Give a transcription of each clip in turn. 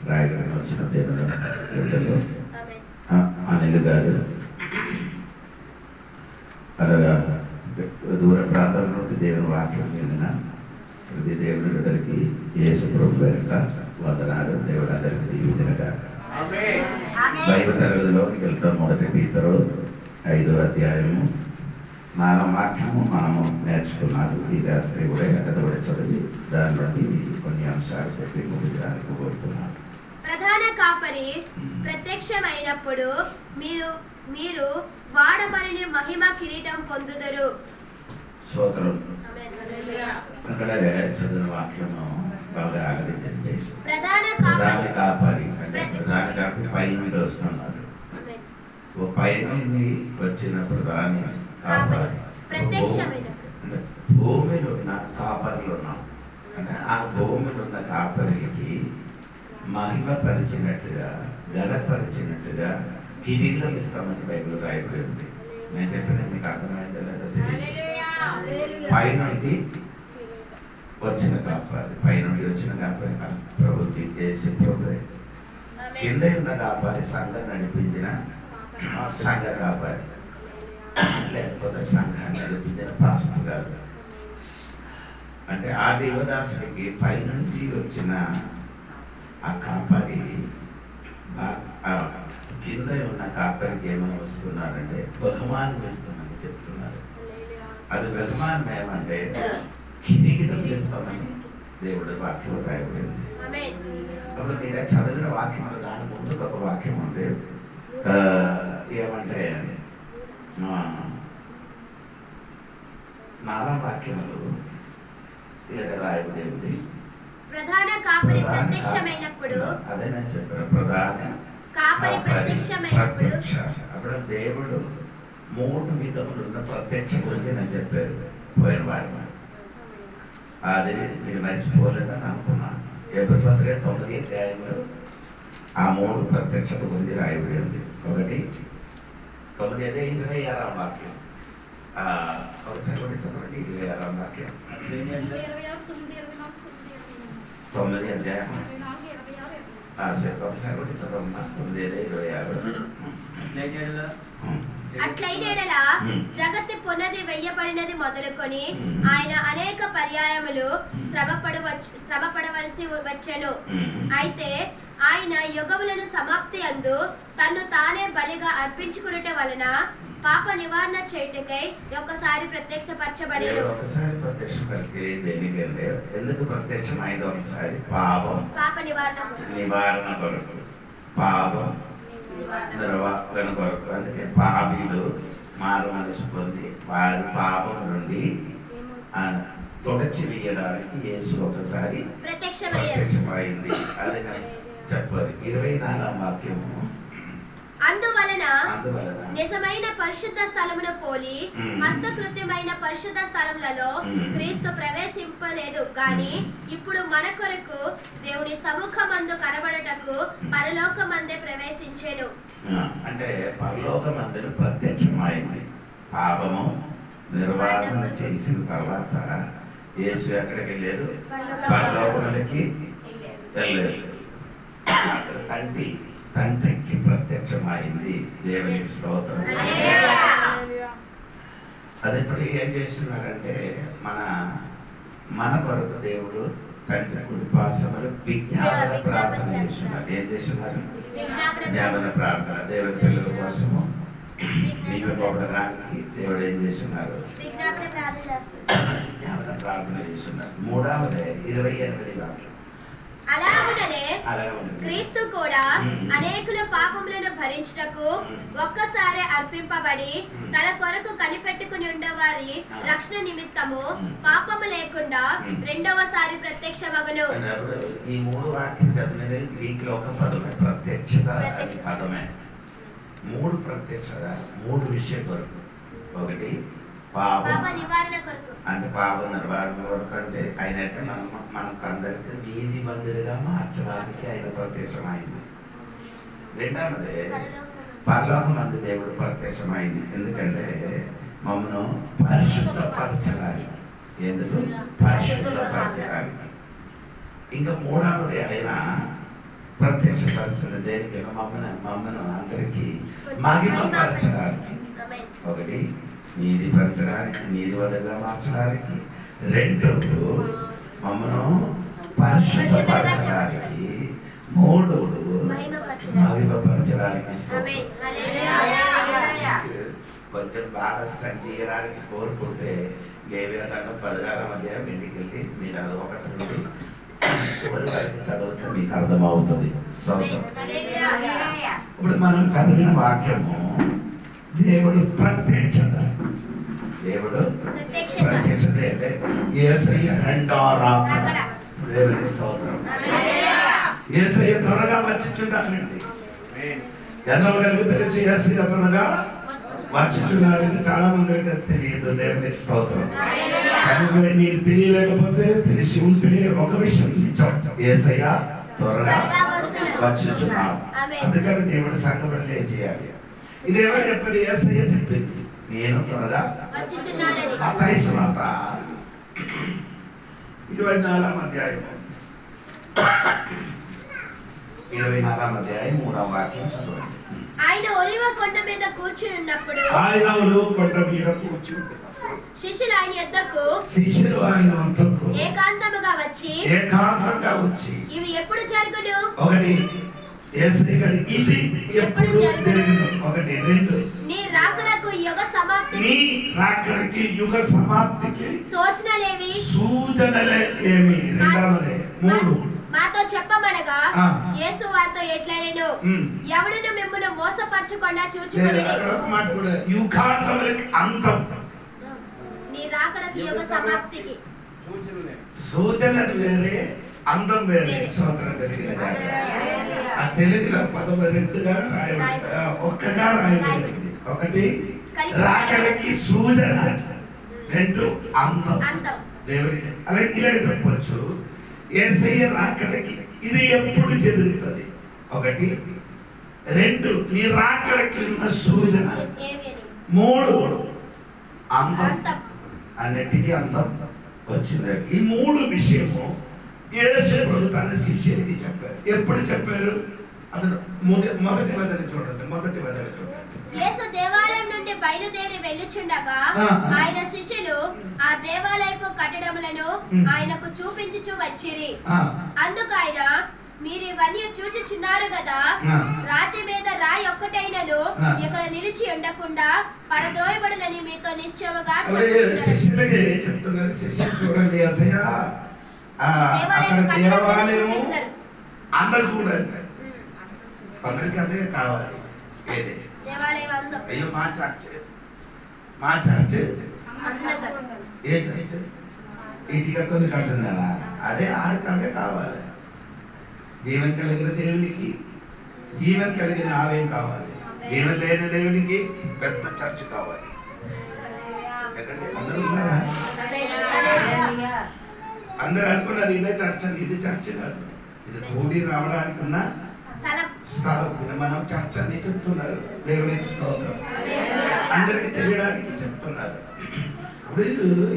రాయగడని వచ్చిన దేవుడు బిడ్డలు అనిల్ గారు, అలాగా దూర ప్రాంతాల నుండి దేవుని వాక్యం విన్న ప్రతి దేవుని బిడ్డలకి యేసు ప్రభు పేరిట వందనాలు. దేవుడు అందరికీ దీవెనగా. బైబిల్ తరగతిలోకి వెళ్తాం. మొదటి పేతురు 5వ అధ్యాయము 4వ వాక్యము మనము నేర్చుకున్నాము. ఈ రాత్రి కూడా కథబడి చదివి దాని నుండి కొన్ని అంశాలు చెప్పి ముగించడానికి కోరుతున్నాను. ప్రధాన కాపరి ప్రత్యక్షమైనప్పుడు మీరు మీరు వాడబడిన మహిమ కిరీటం పొందుదరు. స్తోత్రం. అక్కడ చదివిన వాక్యము బాగా ఆలోచించండి. ప్రధాన కాపరి అంటే ప్రధాన కాపరి పై మీద వస్తున్నారు. పైన వచ్చిన ప్రధాన కాపరి అంటే భూమిలో ఉన్న కాపరిలో ఉన్నాం. అంటే ఆ భూమిలో ఉన్న కాపరికి మహిమ పరిచినట్టుగా గణపరిచినట్టుగా కిరీటం ఇస్తామని బైబిల్ రాయబడి ఉంది. నేను చెప్పిన మీకు అర్థమైందా లేదా తెలియదు. పైనుండి వచ్చిన కాపాలి, పైనుండి వచ్చిన కాపాలి ప్రభుత్వం చేసి ప్రభు. కింద ఉన్న కాపాలి సంఘం నడిపించిన సంఘ కాపాలి, లేకపోతే సంఘాన్ని నడిపించిన పాస్టర్ గారు. అంటే ఆ దేవదాసుడికి పైనుండి వచ్చిన ఆ కాపరి కింద ఉన్న కాపరికి ఏమని వస్తున్నారంటే బహుమానం ఇస్తామని చెప్తున్నారు. అది బహుమానం ఏమంటే కిరీటం ఇస్తామని దేవుడి వాక్యం రాయబడింది. అప్పుడు మీరు చదివిన వాక్యం దాని ముందు ఒక వాక్యం ఉంది. ఏమంటే 4వ వాక్యములు ఇలా రాయబడి ఉంది. ప్రధాన కాపరి ప్రత్యక్షమైనప్పుడు, అదే నేను చెప్పాను, ప్రధాన కాపరి ప్రత్యక్షమైనప్పుడు. అక్కడ దేవుడు 3 విధములు ఉన్న ప్రత్యక్ష గురించి నేను చెప్పారు పోయిన వారి. అది మీరు మర్చిపోలేదని అనుకున్నాను. ఎబ్రీ పత్రిక 9వ అధ్యాయంలో ఆ 3 ప్రత్యక్షత గురించి రాయబడి ఉంది. ఒకటి 9:26వ వాక్యం. ఒకసారి కూడా చదవండి. 26వ వాక్యం. 9వ అధ్యాయం ఒకసారి కూడా చదవమ్మా. 9:26. అట్లయినేడలా జగత్తు పునది వెయ్యబడినది మొదలుకొని ఆయన అనేక పర్యాయములు శ్రమపడవలసి వచ్చెను. అయితే ఆయన యుగములను సమాప్తి అందు తన్ను తానే బలిగా అర్పించుకునుట వలన పాప నివారణ చేయుటకై ఒక్కసారి ప్రత్యక్షపరచబడెను. ఎందుకు ప్రత్యక్షమైంది? ఒకసారి పాప నివారణ కొరకు, పాపం నిర్వాహణ కొరకు. అందుకే పాపీలు మారు మనసు పొంది వారి పాపం నుండి తొడచి వేయడానికి యేసు ఒకసారి ప్రత్యక్షమైంది. అది చెప్పారు. 24వ వాక్యము. అందువలన నిజమైన పరిశుద్ధ స్థలమును పోలి హస్తకృత్యమైన పరిశుద్ధ స్థలములలో క్రీస్తు ప్రవేశింపలేదు గాని ఇప్పుడు మన కొరకు దేవుని సముఖమందు కనబడుటకు పరలోకమందే ప్రవేశించెను. అంటే పరలోకమందు ప్రత్యక్షమైంది. పాపము నిర్వాహణ చేసిన తర్వాత యేసు ఎక్కడికి వెళ్ళారు? పరలోకములకి వెళ్ళారు. తండ్రికి ప్రత్యక్షమైంది. దేవునికి స్తోత్రం. అది ఇప్పుడు ఏం చేస్తున్నారంటే మన కొరకు దేవుడు తండ్రి కుడి పార్శ్వములో విజ్ఞాపన ప్రార్థన చేస్తున్నారు. ఏం చేస్తున్నారు? విజ్ఞాపన ప్రార్థన. దేవుని పిల్లల కోసము దీవింపబడడానికి దేవుడు ఏం చేస్తున్నారు? విజ్ఞాపన ప్రార్థన చేస్తున్నారు. 3వది 28వ వాక్యం. అలాగుననే క్రీస్తు కూడా అనేకుల పాపములను భరించుటకు ఒక్కసారి అర్పింపబడి తన కొరకు కనిపెట్టుకుని ఉండవారి రక్షణ నిమిత్తము పాపము లేకుండా రెండవసారి ప్రత్యక్షమగును. ఈ 3 వాక్యం చదివినది గ్రీక్ లో ఒక పదమే, ప్రత్యక్షత పదమే. 3 ప్రత్యక్షత 3 విషయం కొరకు. ఒకటి పాప నివారణ కొరకు, అంటే పాప నివారణ కొరకు. అంటే ఆయన మనకు అందరికీ నీతి బంధులుగా మార్చడానికి ఆయన ప్రత్యక్షమైంది. 2వది పరలోకమందు దేవుడు ప్రత్యక్షమైంది. ఎందుకంటే మమ్మను పరిశుద్ధపరచాలి. ఎందుకు? పరిశుద్ధపరచాలి. ఇంకా 3వది ఆయన ప్రత్యక్షపరచడం దేనికి? మమ్మను అందరికీ మహిమపరచడానికి. ఒకటి నీతి పరచడానికి, నీతి వదలుగా మార్చడానికి. రెండు మమ్మను పరిశుద్ధపరచడానికి. మూడు మహిమపరచడానికి. కొంచెం బాగా స్టడీ చేయడానికి కోరుకుంటే లేవేటంటే 16వ అధ్యాయం ఇంటికి వెళ్ళి మీరు అది 1 నుండి 9 వరకు చదివితే మీకు అర్థమవుతుంది. ఇప్పుడు మనం చదివిన వాక్యము దేవుడు ప్రత్యక్షత. దేవుడు ప్రత్యక్షత అంటే యేసయ్య రెండో రాకడ. దేవునికి స్తోత్రం. యేసయ్య త్వరగా వచ్చుచున్నాడండి. ఎంతమందికి తెలిసి యేసయ్య త్వరగా వచ్చుచున్నారు? చాలా మందికి తెలియదు. దేవునికి స్తోత్రం. కనుక మీరు తెలియలేకపోతే తెలిసి ఉంటే ఒక విషయం నిజం, యేసయ్య త్వరగా వచ్చుచున్నాడు. అందుకని దేవుడు సంఘబడి చేయాలి. ఇది ఎవరు చెప్పారు? యేసయ్య చెప్పింది, నేను త్వరగా వచ్చుచున్నానని. మత్తయి సువార్త 24వ అధ్యాయం 3వ వాక్యం చదవండి. ఆయన ఒలివ కొండ మీద కూర్చుని ఉన్నప్పుడు శిష్యులు ఆయన యొద్దకు ఏకాంతముగా వచ్చి ఇవి ఎప్పుడు జరుగును? ఒకటి ఇది ఎప్పుడు జరుగును? ఒకటి. రెండు నీ రాకడకు యుగ సమాప్తికి సూచనలేవి? మూడు మాతో చెప్పమనగా యేసు వారితో ఎట్లనేను, ఎవడును మిమ్మును మోసపరచకుండా చూచుకొనుడి. నీ రాకడకు యుగ సమాప్తికి సూచనలు వేరే, అందం వేరే. స్తోత్రం కలిగిన ఆ తెలుగులో 12గా రాయబడింది, ఒక్కగా రాయబడింది. ఒకటి రాకడకి సూచన, రెండు అందం. దేవుడికి అలాగే ఇలా చెప్పచ్చు. యేసయ్య రాకడకి ఇది ఎప్పుడు జరుగుతుంది? ఒకటి. రెండు నీ రాకడకి ఉన్న సూచన. మూడు అందం. అన్నిటికీ అందం వచ్చింది. ఈ మూడు విషయము యేసు తన శిష్యునికి చెప్పారు. ఎప్పుడు చెప్పారు? అతను మొదటి వదన చూడండి. యేసు దేవాలయం నుండి బయలుదేరి వెళ్ళుచుండగా ఆయన శిష్యులు ఆ దేవాలయపు కట్టడములను ఆయనకు చూపించుచు వచ్చిరి. అందుకు ఆయన, మీరు ఇవన్నీ చూచుచున్నారు కదా, రాతి మీద రాయి ఒక్కటైనను ఇక్కడ నిలిచి ఉండకుండా పడద్రోయబడునని మీతో నిశ్చయముగా చెప్తున్నారు. శిష్యులు చూడండి, అందరూ చూడండి, అందరికి అదే కావాలి. ఏదే అయ్యో మా చర్చ్ ఏ చర్చ్ ఇటుకతో కట్టున్నారా? అదే ఆడికి అదే కావాలి. జీవం కలిగిన దేవునికి జీవం కలిగిన ఆలయం కావాలి. జీవం లేని దేవునికి పెద్ద చర్చ్ కావాలి. అందరూ ఉన్నారా? అందరూ అనుకున్నారు ఇదే చర్చ్ అని. ఇది చర్చ్ కాదు, ఇది కూడి రావడానికి ఉన్న స్థలం. మనం చర్చ అని చెప్తున్నారు. దేవునికి స్తోత్రం. అందరికి తెలియడానికి చెప్తున్నారు. ఇప్పుడు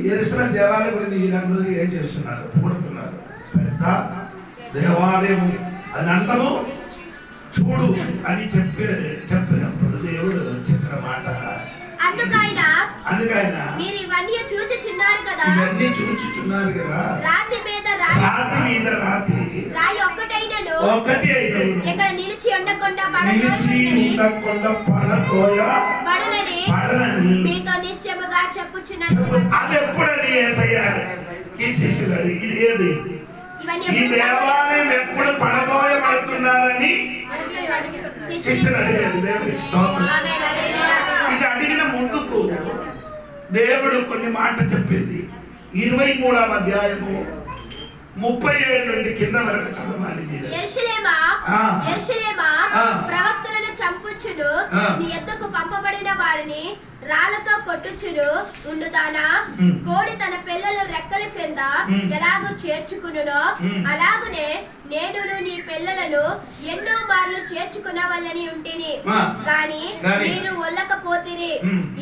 యెరూషలేము దేవాలయం గురించి ఈయనందరూ ఏం చేస్తున్నారు? పొగుడుతున్నారు. పెద్ద దేవాలయం అని అందరూ చూడు అని చెప్పినప్పుడు దేవుడు చెప్పిన మాట, అందుకైనా మీరు ఇవన్నీ చూచుచున్నారు కదా, రాతి మీద రాయి ఒక్కటైనను ఇక్కడ నిలిచి ఉండకుండా పడనని మీతో నిశ్చయముగా చెప్పుచున్నాను. అది ఎప్పుడని యేసయ్యకి శిష్యులు అడిగి, ఏది ఈ దేవాలయం ఎప్పుడు పడదోయబడుతున్నారని శిష్యులు అడిగారు. దేవునికి స్తోత్రం. ఇది అడిగిన ముందుకు దేవుడు కొన్ని మాట చెప్పింది. 23వ అధ్యాయము 37 నుండి కింద వరకు చదవాలి. యెరూషలేమా, ప్రవక్తలను చంపుచును, నీ యొద్దకు పంపబడిన వారిని రాళ్లతో కొట్టుచును ఉండుతానా? కోడి తన పిల్లలు రెక్కల క్రింద ఎలాగో చేర్చుకునునో అలాగునే నేను నీ పిల్లలను ఎన్నో మార్లు చేర్చుకున్న వాళ్ళని ఉంటిని గాని మీరు ఒల్లకపోతిరి.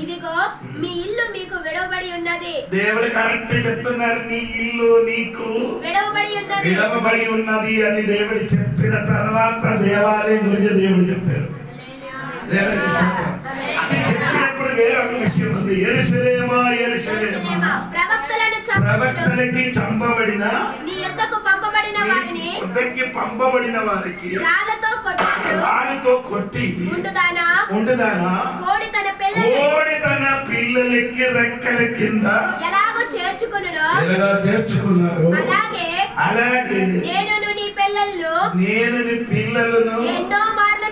ఇదిగో మీ ఇల్లు మీకు విడవబడి ఉన్నది. దేవుడు కరెక్ట్ చెప్తున్నారు, నీ ఇల్లు నీకు విడవబడి ఉన్నది అని దేవుడు చెప్పిన తర్వాత దేవాలయం గురించి దేవుడు చెప్పారు. దేవుడికి స్తోత్రం. అది చెప్పినప్పుడు వేరొక విషయం ఉంది. యెరూషలేమా యెరూషలేమా, ప్రవక్తలకి చంపబడిన నీ యొద్దకు పంపబడిన వారికి రాళ్ళతో కొట్టి ఉండుదానా కోడి తన పిల్లలకి రెక్కల కింద ఎలాగో చేర్చుకున్నారు అలాగే నేను నీ పిల్లలను ఎన్నో మార్లు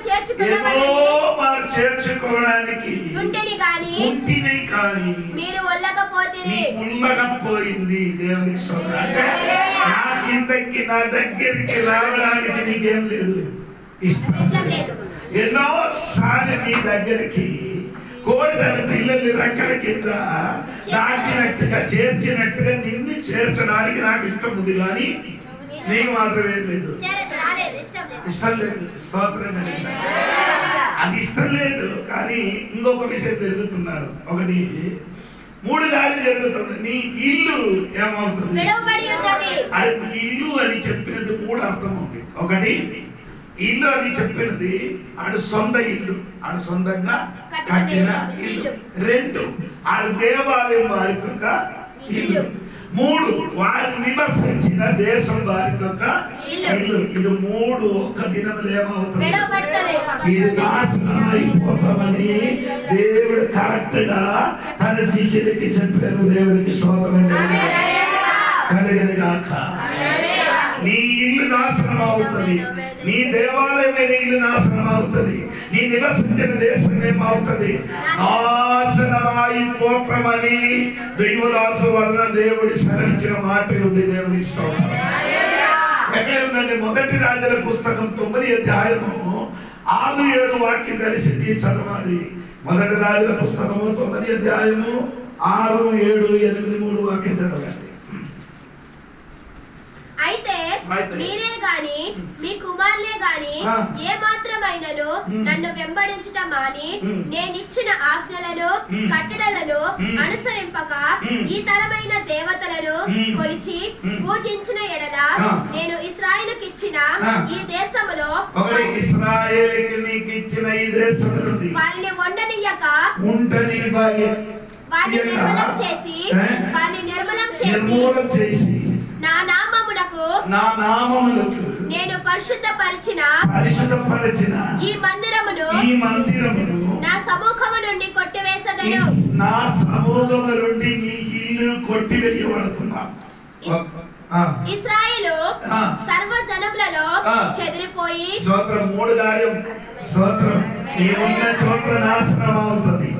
చేర్చుకోవడానికి ఉంటిని కానీ మీరు ఉల్లకపోయింది. దేవునికి స్తోత్రం. అంటే నా కిందకి నా దగ్గరికి రావడానికి నీకేం లేదు, ఇష్టం లేదు. ఎన్నో సార్లు నీ దగ్గరికి కోడి తన పిల్లల్ని రెక్కల కింద దాచినట్టుగా చేర్చినట్టుగా నిన్ను చేర్చడానికి నాకు ఇష్టం ఉంది, కానీ నీకు మాత్రం ఏం లేదు, ఇష్టం లేదు. స్తోత్రం. అది ఇష్టం లేదు, కానీ ఇంకొక విషయం జరుగుతున్నారు. ఒకటి 3 గాలి జరుగుతుంది. నీ ఇల్లు ఏమవుతుంది? ఇల్లు అని చెప్పినది 3 అర్థం ఉంది. ఒకటి, ఇల్లు అని చెప్పినది ఆడు సొంత ఇల్లు, ఆడు సొంతంగా కట్టిన ఇల్లు. 2, ఆడు దేవాలయం వారికొక ఇల్లు. 3, వారు నివసించిన దేశం వారికొక ఇల్లు. ఇది 3 ఒక్క దినములు ఏమవుతుంది? ఇది నాశనం అయిపోతామని దేవుడు కరెక్ట్ గా తన శిష్యులకి చెప్పారు. దేవుడికి స్తోత్రం కలిగేది కాక. నీ ఇల్లు నాశనం అవుతుంది, నీ దేవాలయమే నీ ఇల్లు నాశనం అవుతుంది, నీ నివసించిన దేశం ఏమవుతుంది? నాశనమైపోతామని దైవదాసు వలన దేవుడి సెలవించిన మాట ఉంది. దేవుడికి స్తోత్రం. ఎక్కడ ఉందండి? 1 రాజుల పుస్తకం 9వ అధ్యాయము 6-7 వాక్యం కలిసి చదవాలి. 1 రాజుల పుస్తకము 9వ అధ్యాయము 6, 7, 8, 3 వాక్యం చదవండి. అయితే మీరే గాని మీ కుమారులే గాని ఏ మాత్రమైనను నన్ను వెంబడించుట మాని నేనిచ్చిన ఆజ్ఞలను కట్టడలను అనుసరింపక ఈ తరమైన దేవతలను కొలిచి పూజించిన ఎడల నేను ఇశ్రాయేలుకి ఇచ్చిన ఈ దేశములో వారిని ఉండనియ్యక వారిని నిర్మూలం చేసి నా నామమునకు నేను పరిశుద్ధపరిచిన ఈ మందిరమును నా సముఖము నుండి కొట్టివేసెదను. నా సముఖము నుండి నీ ఇల్లు కొట్టివేయబడుతున్నా. ఇశ్రాయేలు సర్వజనములలో చెదిరిపోయి స్తోత్రం. 3 కార్యం. స్తోత్రం. నీ ఉన్న చోట నాశనం అవుతుంది.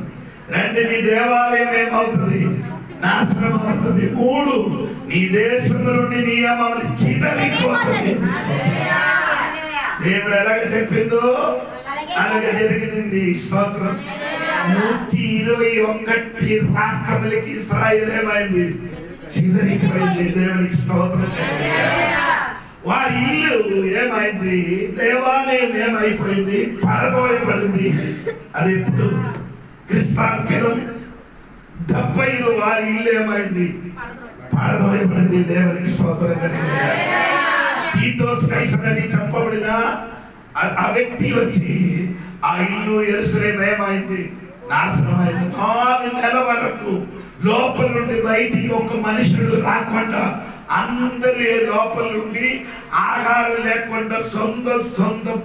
2, నీ దేవాలయం ఏమవుతుంది? నాశనం అవుతుంది. 3, నీ దేశం నుండి నియమాలు చిదరిపోతుంది. దేవుడు ఎలాగ చెప్పిందో అలాగే జరిగింది. స్తోత్రం. 121 రాష్ట్రములకి ఇశ్రాయేలు ఏమైంది? చిదరిపోయింది. దేవునికి స్తోత్రం. వారి ఇల్లు ఏమైంది? దేవాలయం ఏమైపోయింది? పడదోయబడింది. అది ఎప్పుడు? క్రిస్తార్పితం 70 వారి ఇల్లు ఏమైంది? పడదోయబడింది. దేవునికి స్తోత్రం. తీతోస్ కైసరని చంపబడిన ఆ వ్యక్తి వచ్చి ఆ ఇల్లు యెరూషలేము ఏమైంది? నాశనం అయింది. 4 నెలల వరకు లోపల నుండి బయటికి ఒక మనుషుడు రాకుండా అందరూ లోపల నుండి ఆహారం లేకుండా సొంత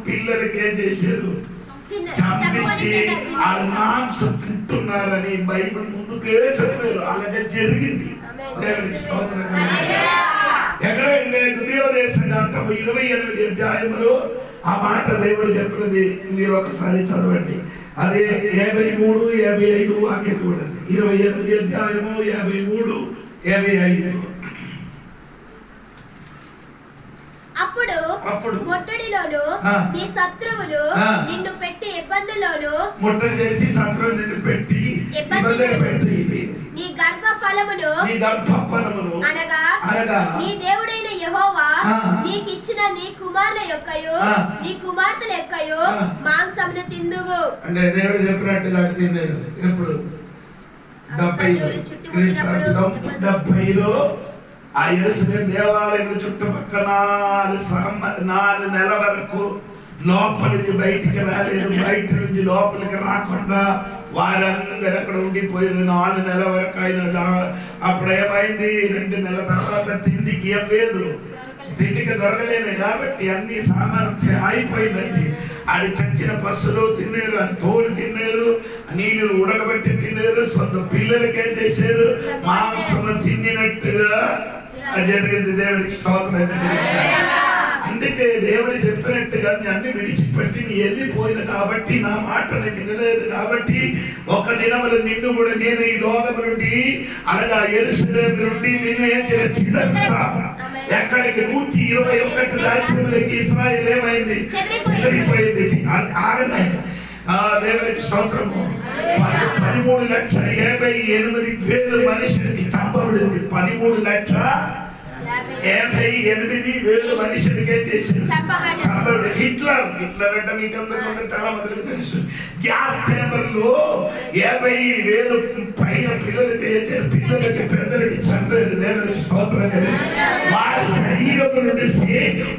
పిల్లలకి ఏం చేశారు? చంపేసి ఆడు మాంసం తింటున్నారని బైబిల్ ముందుకే చెప్పారు. అలాగే జరిగింది. దేవునికి స్తోత్రం. ఎక్కడంటే ద్వితీయోపదేశకాండము 28వ అధ్యాయంలో ఆ మాట దేవుడు చెప్పినది మీరు ఒకసారి చదవండి. అదే 53, 55 వాక్యం చూడండి. 28వ అధ్యాయము 53, 55. అప్పుడు ముట్టడిలోను నీ శత్రువులు నిన్ను పెట్టి ఇబ్బందుల్లోను ముట్టడి చేసి శత్రువులు నిన్ను పెట్టి ఇబ్బందులు పెట్టి నీ గర్భఫలమును అనగా నీ దేవుడైన యెహోవా నీకు ఇచ్చిన నీ కుమారుల యొక్కయు నీ కుమార్తెల యొక్కయు మాంసమును తిందువు. అంటే దేవుడు చెప్పినట్టుగా తిన్నారు. ఎప్పుడు 70లో ఆ యెరూషలేము దేవాలయం చుట్టుపక్కల 4 నెలల వరకు లోపలి నుంచి బయటికి రాలేదు. బయట నుంచి లోపలికి రాకుండా వారందరూ అక్కడ ఉండిపోయిన 4 నెలల వరకు అయిన. అప్పుడు ఏమైంది? 2 నెలల తర్వాత తిండికి ఏం లేదు, తిండికి దొరకలేదు కాబట్టి అన్ని సామర్థ్యం అయిపోయిందండి. ఆడి చచ్చిన పశువులు తిన్నారు, అని తోలు తిన్నారు, నీళ్ళు ఉడకబెట్టి తిన్నారు, సొంత పిల్లలకే చేశారు. మాంసము తిన్నట్టుగా జరిగింది. దేవుడికి స్తోత్రం. అందుకే దేవుడు చెప్పినట్టుగా అన్ని విడిచిపెట్టి నీ వెళ్ళిపోయిన కాబట్టి, నా మాటని వినలేదు కాబట్టి, ఒక దినములు నిన్ను కూడా నేను ఈ లోకం నుండి అనగా యెరూషలేము నుండి నిన్ను ఏం చేయాలి? చిదరుస్తా. ఎక్కడికి? 121 రాజ్యములకి ఇశ్రాయేలు ఏమైంది? చెదిరిపోయింది. ఆగలే. దేవునికి స్తోత్రము. 13,58,000 మనుషులకి చంపబడింది. 13,58,000 మనుషులకే చేసింది. హిట్లర్ అంటే మీకు అందరికీ చాలా మందికి తెలుసు. గ్యాస్ ఛాంబర్ లో 50,000 పైన పిల్లలకి చేశారు. పిల్లలకి పెద్దలకి చంపారు. దేవునికి స్తోత్రం. వారి శరీరం నుండి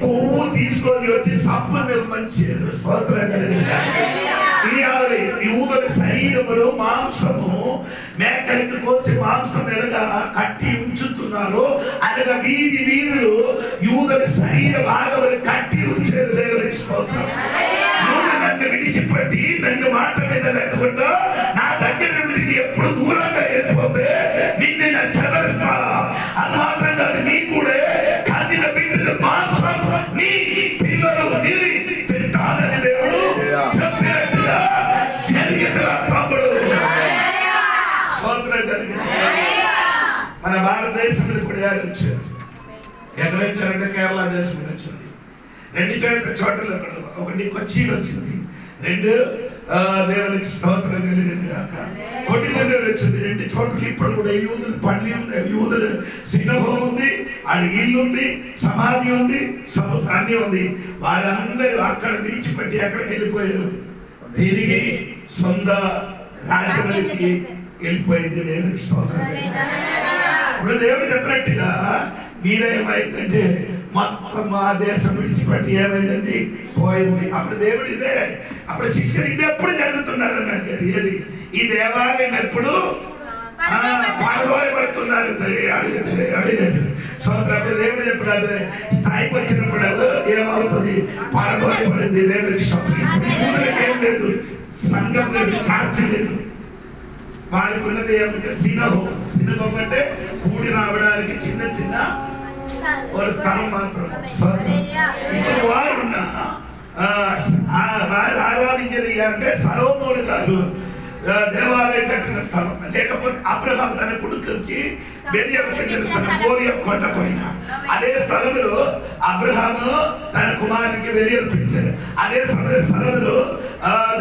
కొవ్వు తీసుకొని వచ్చి సబ్బు నిర్మించారు. స్తోత్రం కలిగింది. యూదుల శరీరములు మాంసము మేకలకి కోసి మాంసం ఎలాగా కట్టి ఉంచుతున్నారు, అనగా వీధులు యూదుల శరీర భాగములు కట్టి ఉంచారు. దేవునికి స్తోత్రం. నన్ను విడిచిపెట్టి నన్ను మాట మీద లేకుండా నా దగ్గర నుండి ఎప్పుడు దూరంగా వెళ్ళిపోతే నిన్ను నా చెదరుస్తా. అది మాత్రం కాదు, నీ కూడా కన్నిన బిడ్డలు మాంసం నీ పిల్లలు తింటానని దేవుడు చెప్పినట్టుగా జరిగింది. తమ్ముడు స్తోత్రం కలిగింది. మన భారతదేశంలో ఇప్పుడు వచ్చారు. ఎక్కడ వచ్చారంటే కేరళ దేశం వచ్చింది. 2 చోట్ల. ఒకటి కొచ్చిలో వచ్చింది, 2 దేవునికి స్తోత్రం కలిగింది కాక కొట్టిలో వచ్చింది. 2 చోట్ల ఇప్పుడు కూడా యూదుల పల్లి ఉంది, యూదుల సినగోగ ఉంది, ఆడ ఇల్లు ఉంది, సమాధి ఉంది, అన్ని ఉంది. వారందరూ అక్కడ విడిచిపెట్టి ఎక్కడికి వెళ్ళిపోయారు? తిరిగి సొంత రాజ్యానికి వెళ్ళిపోయింది. దేవునికి స్తోత్రం. ఇప్పుడు దేవుడు చెప్పినట్టుగా మీరేమైందంటే మొత్తం మా దేశం విడిచిపెట్టి ఏమైందండి? పోయింది. అప్పుడు దేవుడు ఇదే, అప్పుడు శిక్షణ ఇది ఎప్పుడు జరుగుతున్నారు అని అడిగారు. ఏది? ఈ దేవాలయం ఎప్పుడు పడగోయబడుతున్నారు అడిగారు. అప్పుడు దేవుడు చెప్పాడు అదే స్థాయికి వచ్చినప్పుడు ఏమవుతుంది? పడగోయబడింది. దేవుడికి ఏం లేదు, సంఘం లేదు, చార్చి లేదు. వారికి ఉన్నది ఏమంటే సినగోగ అంటే కూడి రావడానికి చిన్న చిన్న ఒక స్థలం మాత్రం. ఇప్పుడు వారు ఆరాధించేది అంటే సొలొమోను గారు దేవాలయం కట్టిన స్థలం, లేకపోతే అబ్రహాం తన కొడుకుకి బెరియా పెట్టిన స్థలం మోరియా కొండ పైన. అదే స్థలంలో అబ్రహాము తన కుమారునికి బెరియా పెట్టారు. అదే స్థలంలో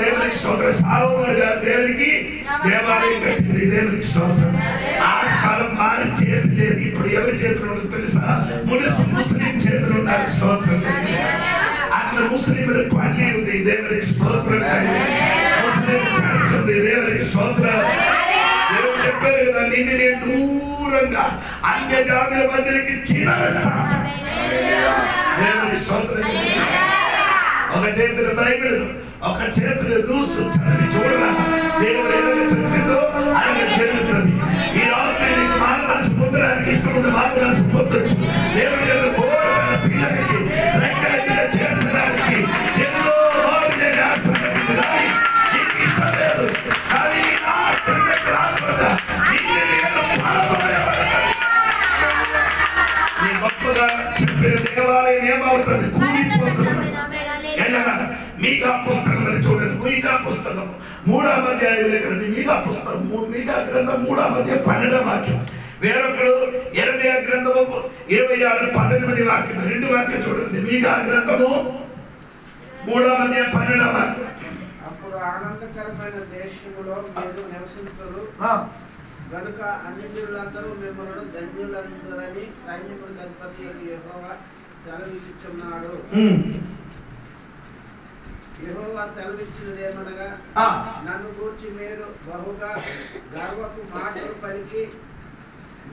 దేవునికి స్తోత్రం సొలొమోను గారు దేవునికి దేవాలయం కట్టింది. దేవునికి స్తోత్రం. ఆ స్థలం వారి చేతి లేదు. ఇప్పుడు ఎవరి చేతులు ఉండదు తెలుసా? ముస్లిం చేతులు ఉన్నారు. స్తోత్రం. అక్కడ ముస్లింలు పల్లి ఉంది. దేవునికి స్తోత్రం. ముస్లిం చర్చ్ ఉంది. దేవునికి స్తోత్రం. దేవుడు చెప్పారు కదా, నిన్ను నేను దూరంగా అన్య జాతుల మధ్యకి చీరవేస్తాను. దేవునికి స్తోత్రం. ఒక చేతులు బైబిల్, ఒక చేతులు దూసు చదివి చూడరా. దేవుడు ఏదైనా చెప్పిందో అలాగే జరుగుతుంది. ఈ రాత్రి నీకు మారు మనసు పొందడానికి ఇష్టముంది, మారు మనసు పొందొచ్చు. దేవుడి తన పిల్లలకి రెక్కల కింద చేర్చడానికి ఎన్నో వారు నేను ఆశీర్వదించడానికి నీకు ఇష్టం లేదు. కానీ నా పిల్లలకి రాకుండా నీ గొప్పగా చెప్పిన దేవాలయం ఏమవుతుంది? కూలిపోతుంది. మీకా పుస్తకం చూడండి. మీకా పుస్తకం 3వ అధ్యాయం. మీకా పుస్తకం మీకా గ్రంథం 3వ అధ్యాయం 12వ వాక్యం. వేరొకడు ఇర్మియా గ్రంథము 26:18 వాక్యం. 2 వాక్యం చూడండి. మీకా గ్రంథము 3వ అధ్యాయం 12వ వాక్యం. అప్పుడు ఆనందకరమైన దేశములో మీరు నివసించుదురు గనుక అన్ని జనులందరూ మిమ్మల్ని ధన్యులందరని సైన్యములకు అధిపతి యెహోవా సెలవిచ్చుచున్నాడు. యెహోవా సెలవిచ్చినదేమనగా, నన్ను గూర్చి మీరు బహుగా గర్వపు మాటలు పలికి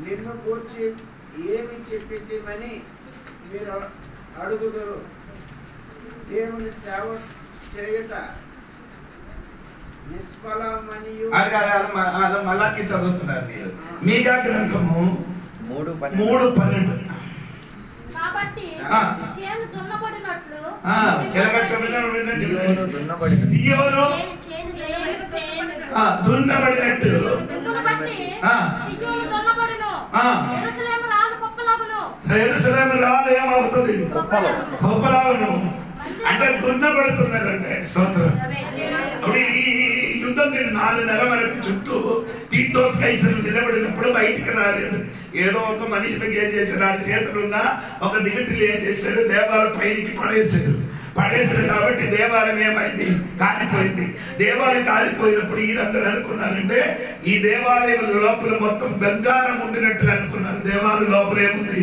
నిన్ను గూర్చి ఏమి చెప్పితిమని మీరు అడుగుదురు. దేవుని సేవ చేయుట నిష్ఫలమనియు. మలాకి చదువుతున్నారు మీరు. మీకా గ్రంథము 3:12. కాబట్టి చేను దున్నబడినట్లు దున్నబడినట్టు యెరూషలేము రాళ్ళు ఏమవుతుంది? గొప్పలాగును. అంటే దున్నబడుతున్నారంటే స్తోత్రం. అప్పుడు ఈ యుద్ధం 4 నెలల వరకు చుట్టూ తీతోస్ కైసరు నిలబడినప్పుడు బయటికి రాలేదు. ఏదో ఒక మనిషికి ఏం చేశాడు, ఆడి చేతులున్న ఒక దివిటిలు ఏం చేశాడు, దేవాలయం పైకి పడేశాడు కాబట్టి దేవాలయం ఏమైంది? కాలిపోయింది. దేవాలయం కాలిపోయినప్పుడు వీరందరూ అనుకున్నారంటే ఈ దేవాలయం లోపల మొత్తం బంగారం ఉండినట్టుగా అనుకున్నారు. దేవాలయం లోపల ఏముంది?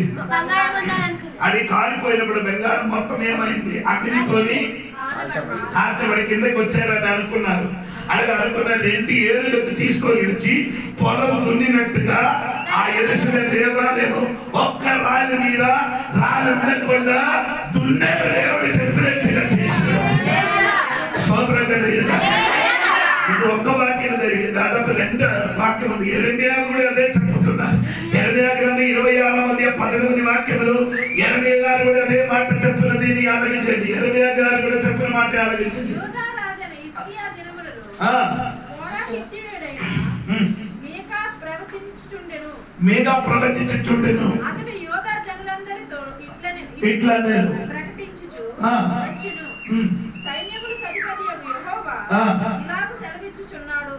అది కాలిపోయినప్పుడు బంగారం మొత్తం ఏమైంది? అగ్నితోని కాల్చబడి కిందకి వచ్చారని అనుకున్నారు. అలాగే అనుకున్న 2 ఏరులకు తీసుకొని వచ్చి పొలం దున్నినట్టుగా ఆ యెరూషలేము దేవాలయం ఒక్క రాళ్ళ మీద రాళ్ళు ఉండకుండా దున్నే దేవుడు చెప్పినట్టుగా చేశాడు. స్తోత్రం కలిగింది. ఇది ఒక్క వాక్యం జరిగింది. దాదాపు 2 వాక్యం ఉంది. యెరెమయా కూడా అదే చెప్పుతున్నారు. యెరెమయా గ్రంథం 26:18 వాక్యములు. యెరెమయా గారు కూడా అదే మాట చెప్పినది ఆలోచించండి. యెరెమయా గారు కూడా చెప్పిన మాట ఆలోచించండి. మీగా ప్రవచించుచుండెను. ఇట్లా నేను ప్రకటించుచు సైన్యములకు అధిపతియగు యెహోవా ఇలాగ సెలవిచ్చుచున్నాడు.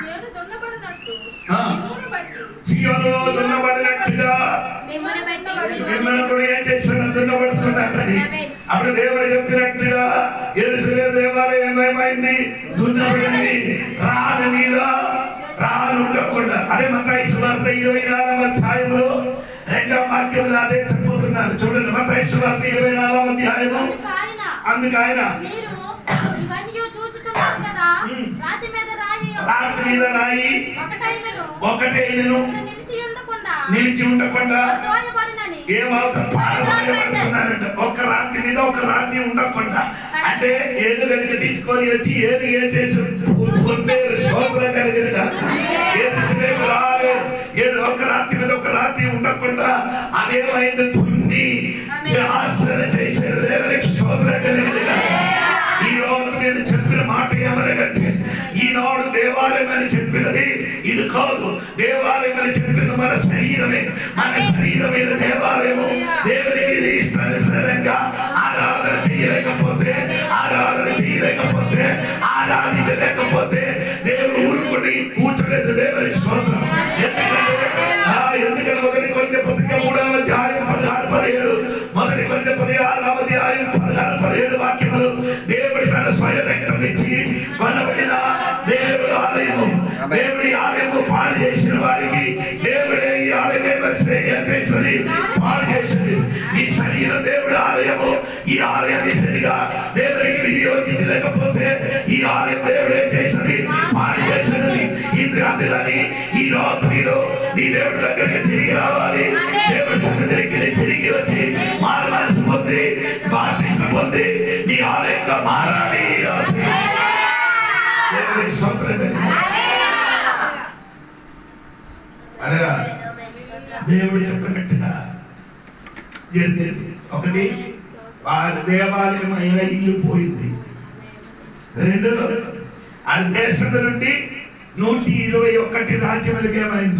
చేను దున్నబడినట్టు మిమ్మును బట్టి సీయోను దున్నబడినట్టుగా మిమ్మల్ని కూడా ఏం చేస్తున్నా దున్నబడుతున్నారని అప్పుడు దేవుడు చెప్పినట్టుగా యెరూషలేము దేవాలయం ఏమైంది? దున్నబడింది. రాళ్ళ మీద రాళ్ళు ఉండకుండా. అదే మత్తయి సువార్త 24వ అధ్యాయంలో 2వ వాక్యంలో అదే చెప్పుతున్నారు. చూడండి, మత్తయి సువార్త 24వ అధ్యాయము. అందుకు ఆయన రాతి మీద రాయి ఒకటైనను నిలిచి ఉండకుండా ఏమవుతున్నారంట? ఒక రాత్రి మీద ఒక రాత్రి ఉండకుండా. అంటే ఏను కనుక తీసుకొని వచ్చి ఏను ఏం చేసి స్తోత్రం కలిగింది కాదు. ఒక రాత్రి మీద ఒక రాత్రి ఉండకుండా అదేమైంది? దున్ని ఆశ్చర్య చేశారు. దేవునికి స్తోత్రం కలిగింది కాదు. ఈ రోజు నేను చెప్పిన మాట ఏమనగంటే, ఈనాడు దేవాలయం అని చెప్పినది ఇది కాదు. దేవాలయం అని చెప్పింది మన శరీరమే. మన శరీరమైన దేవాలయము. దేవునికి ఇష్టానుసారంగా ఆరాధన చేయలేకపోతే ఆరాధించలేకపోతే దేవుడు ఊరుకుని కూర్చోలేదు. దేవునికి స్తోత్రం. ఎందుకంటే మొదటి కొరింథీ పత్రిక 3వ అధ్యాయం 16-17 మొదటి కొరింథీ 16వ అధ్యాయం 16-17 వాక్యములు. దేవుడి తన స్వయం రక్తం ఇచ్చి కొనబడిన దేవుడి ఆలయము. దేవుడి ఆలయము పాడు చేసిన వాడికి దేవుడే ఈ ఆలయం ఏం చేస్తుంది? పాడు చేసింది. ఈ శరీరం దేవుడి ఆలయము. ఈ ఆలయాన్ని సరిగా దేవుడికి వినియోగించలేకపోతే ఈ ఆలయం దేవుడు ఏం చేసింది? పాడు చేసినది. అందుకని ఈ రాత్రిలో నీ దేవుడి దగ్గరికి తిరిగి రావాలి. దేవుడి సన్నిధికి తిరిగి వచ్చి మారు మనసు పొంది బాప్తిసం పొంది నీ ఆలయంగా మారాలి. దేవుడికి స్తోత్రం. అనగా దేవుడు చెప్పినట్టుగా జరిగింది. ఒకటి, వారి దేవాలయం అయిన ఇల్లు పోయింది. 2, ఆ దేశం నుండి 121 రాజ్యములకి ఏమైంది?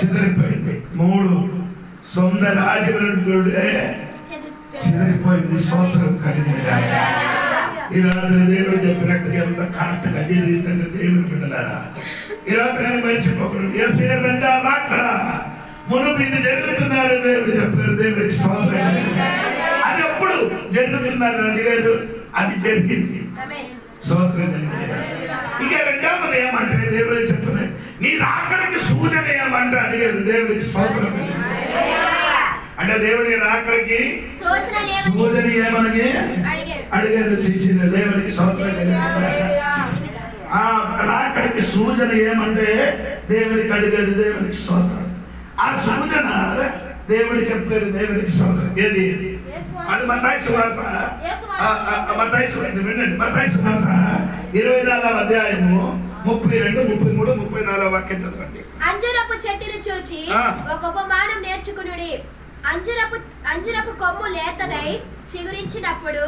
చెదిరిపోయింది. 3, సొంత రాజ్యములే చెదిరిపోయింది. స్తోత్రం కలిగింది. ఈ రాత్రి దేవుడు చెప్పినట్టుగా ఎంత కరెక్ట్ గా జరిగిందంటే దేవుని బిడ్డలారా, ఈ రాత్రి మర్చిపోకూడదు. యేసయ్య అక్కడ మునుపు ఇది జరుగుతున్నారు దేవుడు చెప్పారు. దేవుడికి స్తోత్రం. అది ఎప్పుడు జరుగుతున్నారు అడిగారు, అది జరిగింది. స్తోత్రం కలిగింది. ఇక 2వది ఏమంటే దేవుడు చెప్పినది నీ రాకడికి సూచన ఏమంటే అడిగారు. దేవుడికి స్తోత్రం కలిగింది. అంటే దేవుడి రాకడికి సూచన ఏమని అడిగారు శిష్యులు. దేవుడికి రాకడికి సూచన ఏమంటే దేవుడికి అడిగారు. దేవుడికి స్తోత్రం. ఆ సూచన దేవుడు చెప్పారు. దేవుడికి స్తోత్రం. ఏది అది మత్తయి సువార్త 24వ అధ్యాయము 32, 33, 34 వాక్యం చదవండి. అంజూరపు చెట్టును చూచి ఒక ఉపమానం నేర్చుకునుడి. అంజూరపు కొమ్ము లేతదై చిగురించినప్పుడు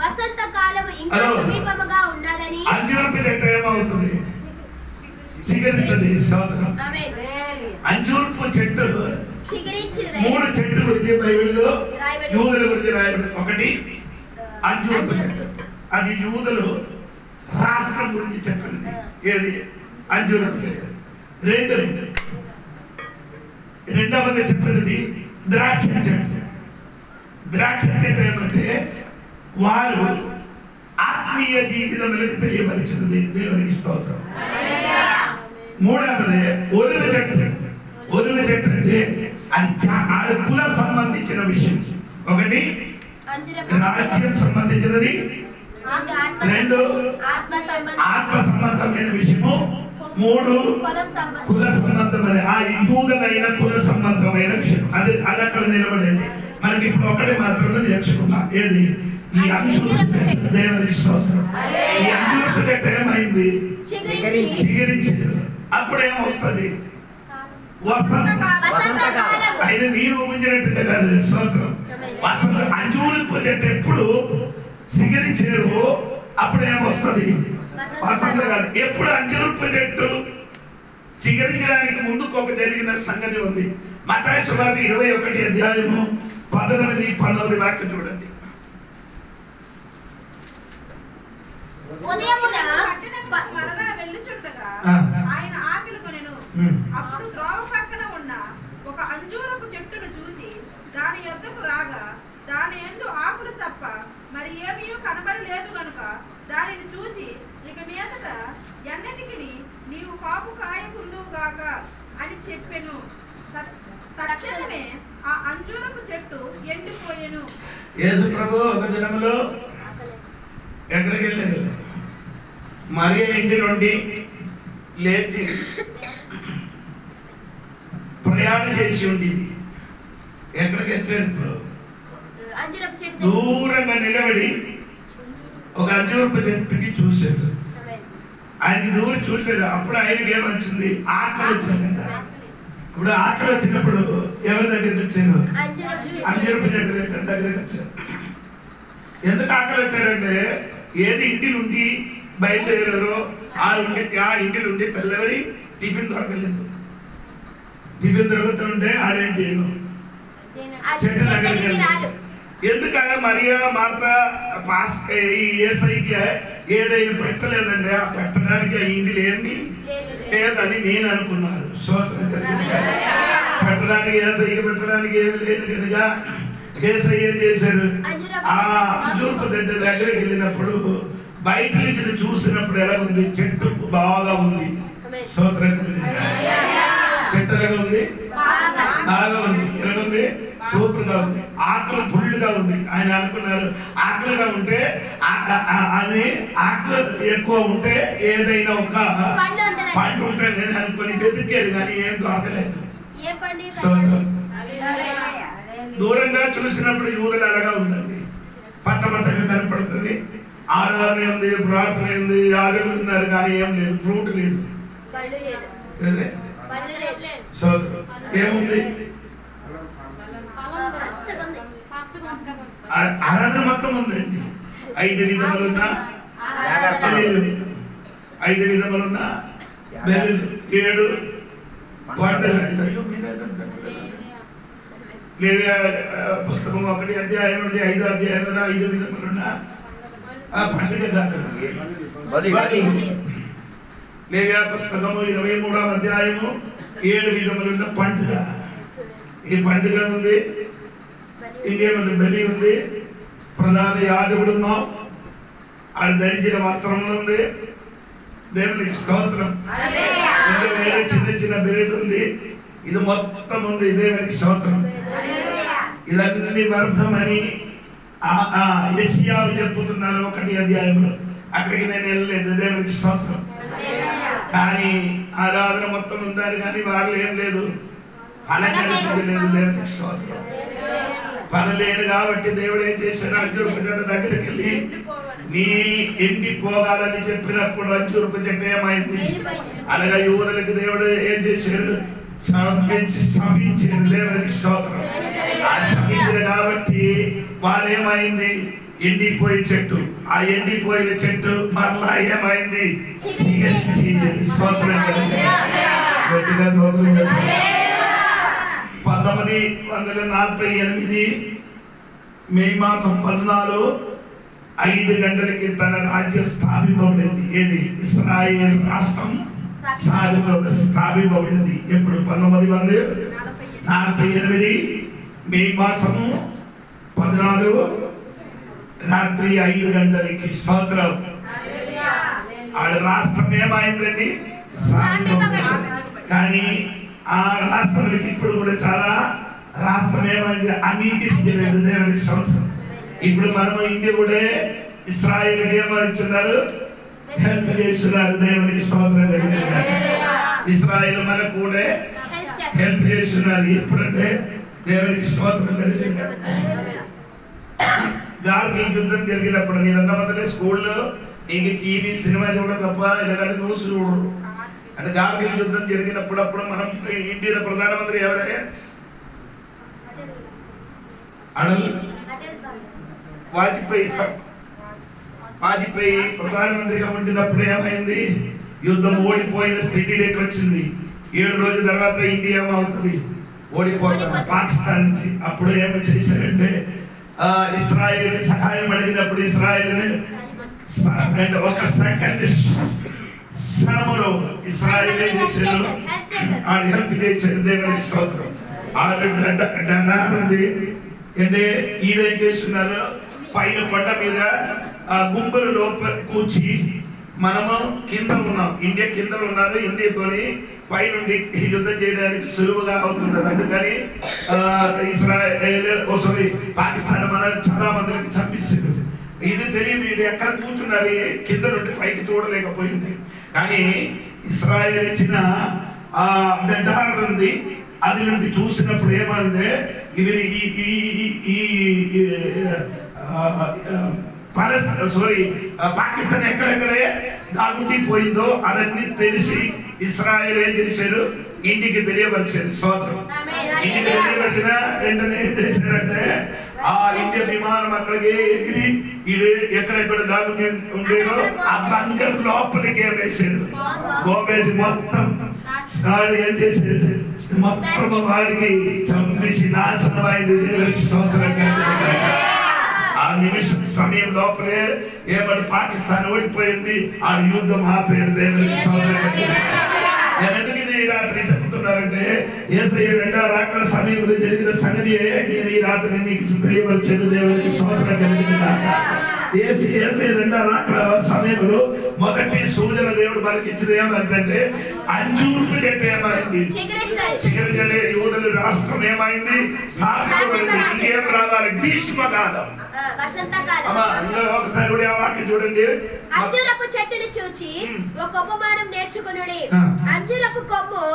వసంత కాలము ఇంకా సమీపముగా ఉన్నదని. అంజూరపు చెట్టు ఏమవుతుంది? చిగురిస్తుంది. స్తోత్రం. అంజూరపు చెట్టు చిగురించినది. 3 చెట్లు గురించి బైబిల్లో యూదుల గురించి రాయబడి. ఒకటి అంజూరపు చెట్టు, అది యూదులు రాష్ట్రం గురించి చెప్పింది. ఏది? అంజూరపు చెట్టు. రెండవది చెప్పినది ద్రాక్ష చెట్టు. ద్రాక్ష చెట్టు ఏమంటే వారు ఆత్మీయ జీవితంలోకి తెలియపరిచినది. దేవునికి స్తోత్రం. మూడవది ఒలివ చెట్టు. ఒలివ చెట్టు అంటే అది కుల సంబంధించిన విషయం. ఒకటి రాజ్యం సంబంధించినది, 2 ఆత్మ సంబంధమైన విషయము, 3 కుల సంబంధమైన ఆ యూదులైన కుల సంబంధమైన విషయం. అది అక్కడ నిలబడండి. మనకి ఇప్పుడు ఒకటి మాత్రమే నేర్చుకున్నాం. ఏది? ఈ అంజూరపు చెట్టు. దేవునికి స్తోత్రం. ఈ అంజూరపు చెట్టు ఏమైంది? చిగురించింది. అప్పుడు ఏమొస్తుంది? ఆయన నీరు ఊపించినట్టుగా కాదు. స్తోత్రం. అంజూరపు చెట్టు ఎప్పుడు చిగురించారు అప్పుడు ఏమొస్తుంది? వసంతకాలం. ఎప్పుడు అంజూరపు చెట్టు చిగురించడానికి ముందుకు ఒక జరిగిన సంగతి ఉంది. మత్తయి సువార్త 21వ అధ్యాయము 18, 19 వాక్యం చూడండి. మరలా వెళ్ళుచుండగా ఆయన ఆకలి కొనెను. అప్పుడు త్రోవ పక్కన ఉన్న ఒక అంజూరపు చెట్టును చూచి దాని యొద్దకు రాగా దాని యందు ఆకులు తప్ప మరి ఏమీ కనబడలేదు గనుక దానిని చూచి ఇక మీదట ఎన్నటికి నీవు కాపు కాయకుందువుగాక అని చెప్పెను. తక్షణమే ఆ అంజూరపు చెట్టు ఎండిపోయెను. యేసు ప్రభు ఒక దినములో ఎక్కడికి వెళ్ళారు? మరియ ఇంటి నుండి లేచి ప్రయాణం చేసి ఉండేది. ఎక్కడికి వచ్చారు? దూరంగా నిలబడి ఒక అంజూరపు చెట్టుకి చూశారు. ఆయనకి దూరం చూశారు. అప్పుడు ఆయనకి ఏమొచ్చింది? ఆకలి వచ్చిందంట. ఇప్పుడు ఆకలి వచ్చినప్పుడు ఎవరి దగ్గరికి వచ్చారు? అంజూరపు చెట్టు దగ్గరికి వచ్చారు. ఎందుకు ఆకలి వచ్చారంటే ఏది ఇంటి నుండి బయలుదేరారో ఆ ఇంటి నుండి తెల్లవరి టిఫిన్ దొరకలేదు. టిఫిన్ దొరుకుతుంటే ఆడేం చేయను, చెట్టు దగ్గరికి వెళ్ళారు. ఎందుకగా మరియా మార్త ఏసైకి ఏదైనా పెట్టలేదండి. ఆ పెట్టడానికి ఆ ఇంటిలో ఏమి లేదని నేను అనుకున్నారు. స్తోత్రం కలిగింది. పెట్టడానికి ఏసైకి పెట్టడానికి ఏమి లేదు కనుక ఏసై ఏం చేశారు? ఆ అంజూరపు చెట్టు దగ్గరికి వెళ్ళినప్పుడు బయట నుంచి చూసినప్పుడు ఎలా ఉంది? చెట్టు బాగా ఉంది. స్తోత్రం కలిగింది. చెట్టు ఎలాగా ఉంది? బాగా ఉంది. ఎలా ఉంది? సూపర్ గా ఉంది. ఆకలి ఫుల్గా ఉంది. ఆయన అనుకున్నారు ఆకలిగా ఉంటే అది ఆకలి ఎక్కువ ఉంటే ఏదైనా ఒక పండు ఉంటే నేను అనుకుని వెతికారు కానీ ఏం దొరకలేదు. దూరంగా చూసినప్పుడు యూదులు అలాగా ఉందండి. పచ్చపచ్చగా కనపడుతుంది. ఆరాధన ఉంది, ప్రార్థన ఉంది, ఆగలు ఉన్నారు కానీ ఏం లేదు, ఫ్రూట్ లేదు. ఏముంది? ఆరాధన మొత్తం ఉందండి. 5 విధములున్న 5 విధములున్న బెల్లులు, 7 పంటలు. పుస్తకం 1 అధ్యాయం నుండి 5వ అధ్యాయం 5 విధములున్న పండుగ కాదు. లేవియా పుస్తకము 23వ అధ్యాయము 7 విధములున్న పండుగ. ఈ పండుగ ఉంది. ఇంకేమంటే బలి ఉంది. ప్రధాన యాజకుడు ఉన్నాం. ఆడు ధరించిన వస్త్రములు ఉంది. దేవునికి స్తోత్రం. ఇంకా వేరే చిన్న చిన్న బలి ఉంది. ఇది మొత్తం ఉంది. దేవునికి స్తోత్రం. ఇదన్నీ వ్యర్థమని యెషయావు చెప్పుతున్నాను 1వ అధ్యాయంలో. అక్కడికి నేను వెళ్ళలేదు, దేవునికి స్తోత్రం. కానీ ఆరాధన మొత్తం ఉందని కానీ వాళ్ళు ఏం లేదు, పలకలేదు, దేవునికి స్తోత్రం. పని లేదు కాబట్టి దేవుడు ఏం చేశాడు, అంజూరపు చెట్టు దగ్గరికి వెళ్ళి నీ ఎండిపోగాలని చెప్పినప్పుడు అంజూరపు చెట్టు ఏమైంది? అలాగే యూదులకు దేవుడు ఏం చేశాడు, శపించాడు, దేవునికి స్తోత్రం. ఆ శపించాడు కాబట్టి వారు ఏమైంది, ఎండిపోయే చెట్టు. ఆ ఎండిపోయిన చెట్టు మరలా ఏమైంది, చిగురించింది. స్తోత్రం గట్టిగా స్తోత్రం. 1948 మే మాసం 14 గంటలకి తన రాజ్యం స్థాపింపబడింది. ఏది? ఇశ్రాయేల్ రాష్ట్రం స్థాపింపబడింది. ఎప్పుడు? 1948 మే మాసము 14 రాత్రి 5 గంటలకి. స్తోత్రం. ఆడ రాష్ట్రం ఏమైందండి, కానీ ఆ రాష్ట్రానికి ఇప్పుడు కూడా చాలా రాష్ట్రం ఏమైంది, అంగీకరించలేదు, దేవునికి స్తోత్రం. ఇప్పుడు మనము ఇండియా కూడా ఇశ్రాయేల్కి ఏమవుతున్నారు, హెల్ప్ చేస్తున్నారు, దేవునికి స్తోత్రం. ఇశ్రాయేల్ మనకు కూడా హెల్ప్ చేస్తున్నారు. ఎప్పుడంటే దేవునికి స్తోత్రం కలిగింది. గార్గిల్ యుద్ధం జరిగినప్పుడు మీరు ఎంతమంది స్కూల్లో ఇంక టీవీ సినిమా చూడడం తప్ప ఇలాంటి న్యూస్ చూడరు. అంటే గార్గిల్ యుద్ధం జరిగినప్పుడు మనం ఇండియా ప్రధానమంత్రి ఎవరే? అటల్ వాజ్పేయి ప్రధానమంత్రిగా ఉండినప్పుడు ఏమైంది, యుద్ధం ఓడిపోయిన స్థితిలోకి వచ్చింది. 7 రోజుల తర్వాత ఇండియా ఏమవుతుంది, ఓడిపోతుంది పాకిస్తాన్ నుంచి. అప్పుడు ఏమి చేశారంటే ఇశ్రాయేల్ సహాయం అడిగినప్పుడు ఇశ్రాయేల్ ఒక సెకండ్ క్షణములో ఇశ్రాయేల్ చేశారు, హెల్ప్ చేశారు, దేవునికి స్తోత్రం. అంటే ఈడేం చేస్తున్నారు, పైన కొండ మీద గుంపుల లోపల కూర్చి మనము కింద ఉన్నాం, ఇండియా కింద ఉన్నారు. ఇండియాతోని పైనుండి యుద్ధం చేయడానికి సులువుగా అవుతున్నారు. అందుకని పాకిస్తాన్ మన చాలా మందికి చంపిస్తుంది. ఇది తెలియదు, ఇది ఎక్కడ కూర్చున్నారు, కింద నుండి పైకి చూడలేకపోయింది. కానీ ఇశ్రాయేల్ ఇచ్చిన డాలర్ ఉంది, అది నుండి చూసినప్పుడు ఏమైంది, ఇవి పాకిస్తాన్ ఎక్కడెక్కడే దాగుండి పోయిందో అదన్నీ తెలిసి ఇశ్రాయేల్ ఏం చేశారు, ఇంటికి తెలియపరిచారు. స్తోత్రం. ఇంటికి తెలియపరిచిన వెంటనే ఏం చేశారంటే ఆ ఇండియా విమానం అక్కడికి ఎగిరి ఇది ఎక్కడెక్కడ దాగుండి ఉండేదో ఆ బంకర్ లోపలికి ఏం వేసాడు, గోబేజ్ మొత్తం వాడు ఏం చేసేది, మొత్తం వాడికి చంపేసి నాశనం అయింది. దేవునికి స్తోత్రం. ఆ నిమిష సమయం లోపలే ఏమని పాకిస్తాన్ ఓడిపోయింది, ఆ యుద్ధం ఆపేరు. దేవునికి స్తోత్రం. నేను ఎందుకు ఇది ఈ రాత్రి చెప్తున్నారంటే యేసయ్య రెండవ రాకడ సమయంలో జరిగిన సంగతి నేను ఈ రాత్రి నీకు తెలియవచ్చాను. దేవునికి స్తోత్రం కలిగిందాక. యేసయ్య రెండవ రాకడ సమయంలో మొదటి సూచన దేవుడు మనకి ఇచ్చింది ఏమంటే అంజూరపు చెట్టు ఏమైంది, చిగురించే యూదుల రాష్ట్రం ఏమైంది, స్థాపించబడింది. ఇంకేం రావాలి, గ్రీష్మకాలం. ఒకసారి కూడా ఆ వాక్యం చూడండి. అంజూరపు చెట్టుని చూచి ఒక ఉపమానం నేర్చుకునుడి. అంజూరపు కొమ్ము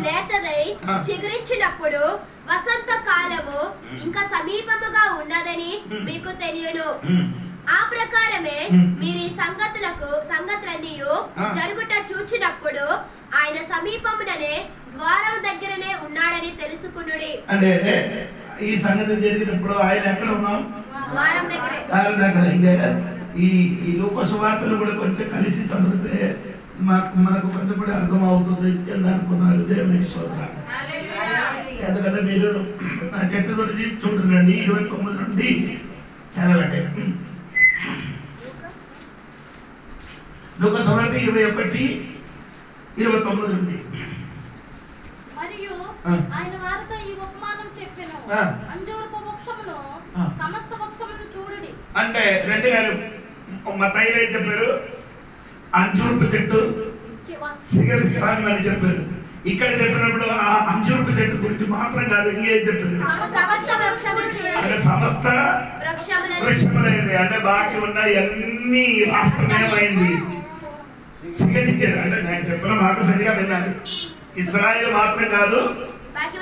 లేతదై చిగురించినప్పుడు వసంత కాలము ఇంకా సమీపముగా ఉన్నదని మీకు తెలియను. ఆ ప్రకారమే మీరు ఈ సంగతులన్నీ జరుగుట చూచినప్పుడు ఆయన సమీపముననే ద్వారం దగ్గరనే ఉన్నాడని తెలుసుకునుడి. అంటే ఈ సంగతి జరిగినప్పుడు ఆయన ఎక్కడ ఉన్నాం, ద్వారం దగ్గరే. ఈ లోక సువార్తలు కూడా కొంచెం కలిసి చదివితే మనకు కొంచెం కూడా అర్థం అవుతుంది అని అనుకున్నారు. దేవునికి స్తోత్రం. ఎందుకంటే మీరు నా చెట్టు నుండి చూడండి, 29 నుండి చదవండి. లోక సువార్త 21:29 నుండి. మరియు ఆయన వారితో ఈ ఉపమానం చెప్పెను, అంజూరపు వృక్షమును సమస్త వృక్షమును చూడుడి. అంటే రెండు గారు మత్తయిలో ఏం చెప్పారు, అంజూరపు చెట్టు చిగురిస్తాను అని చెప్పారు. ఇక్కడ చెప్పినప్పుడు ఆ అంజూరపు చెట్టు గురించి మాత్రం కాదు, ఇంకేం చెప్పారు? అంటే సమస్త వృక్షములైంది. అంటే బాకీ ఉన్న అన్ని రాష్ట్రం ఏమైంది? సిగరించారు. అంటే నేను చెప్పిన మాట సరిగా వినాలి. ఇస్రాయేల్ మాత్రం కాదు, బాకీ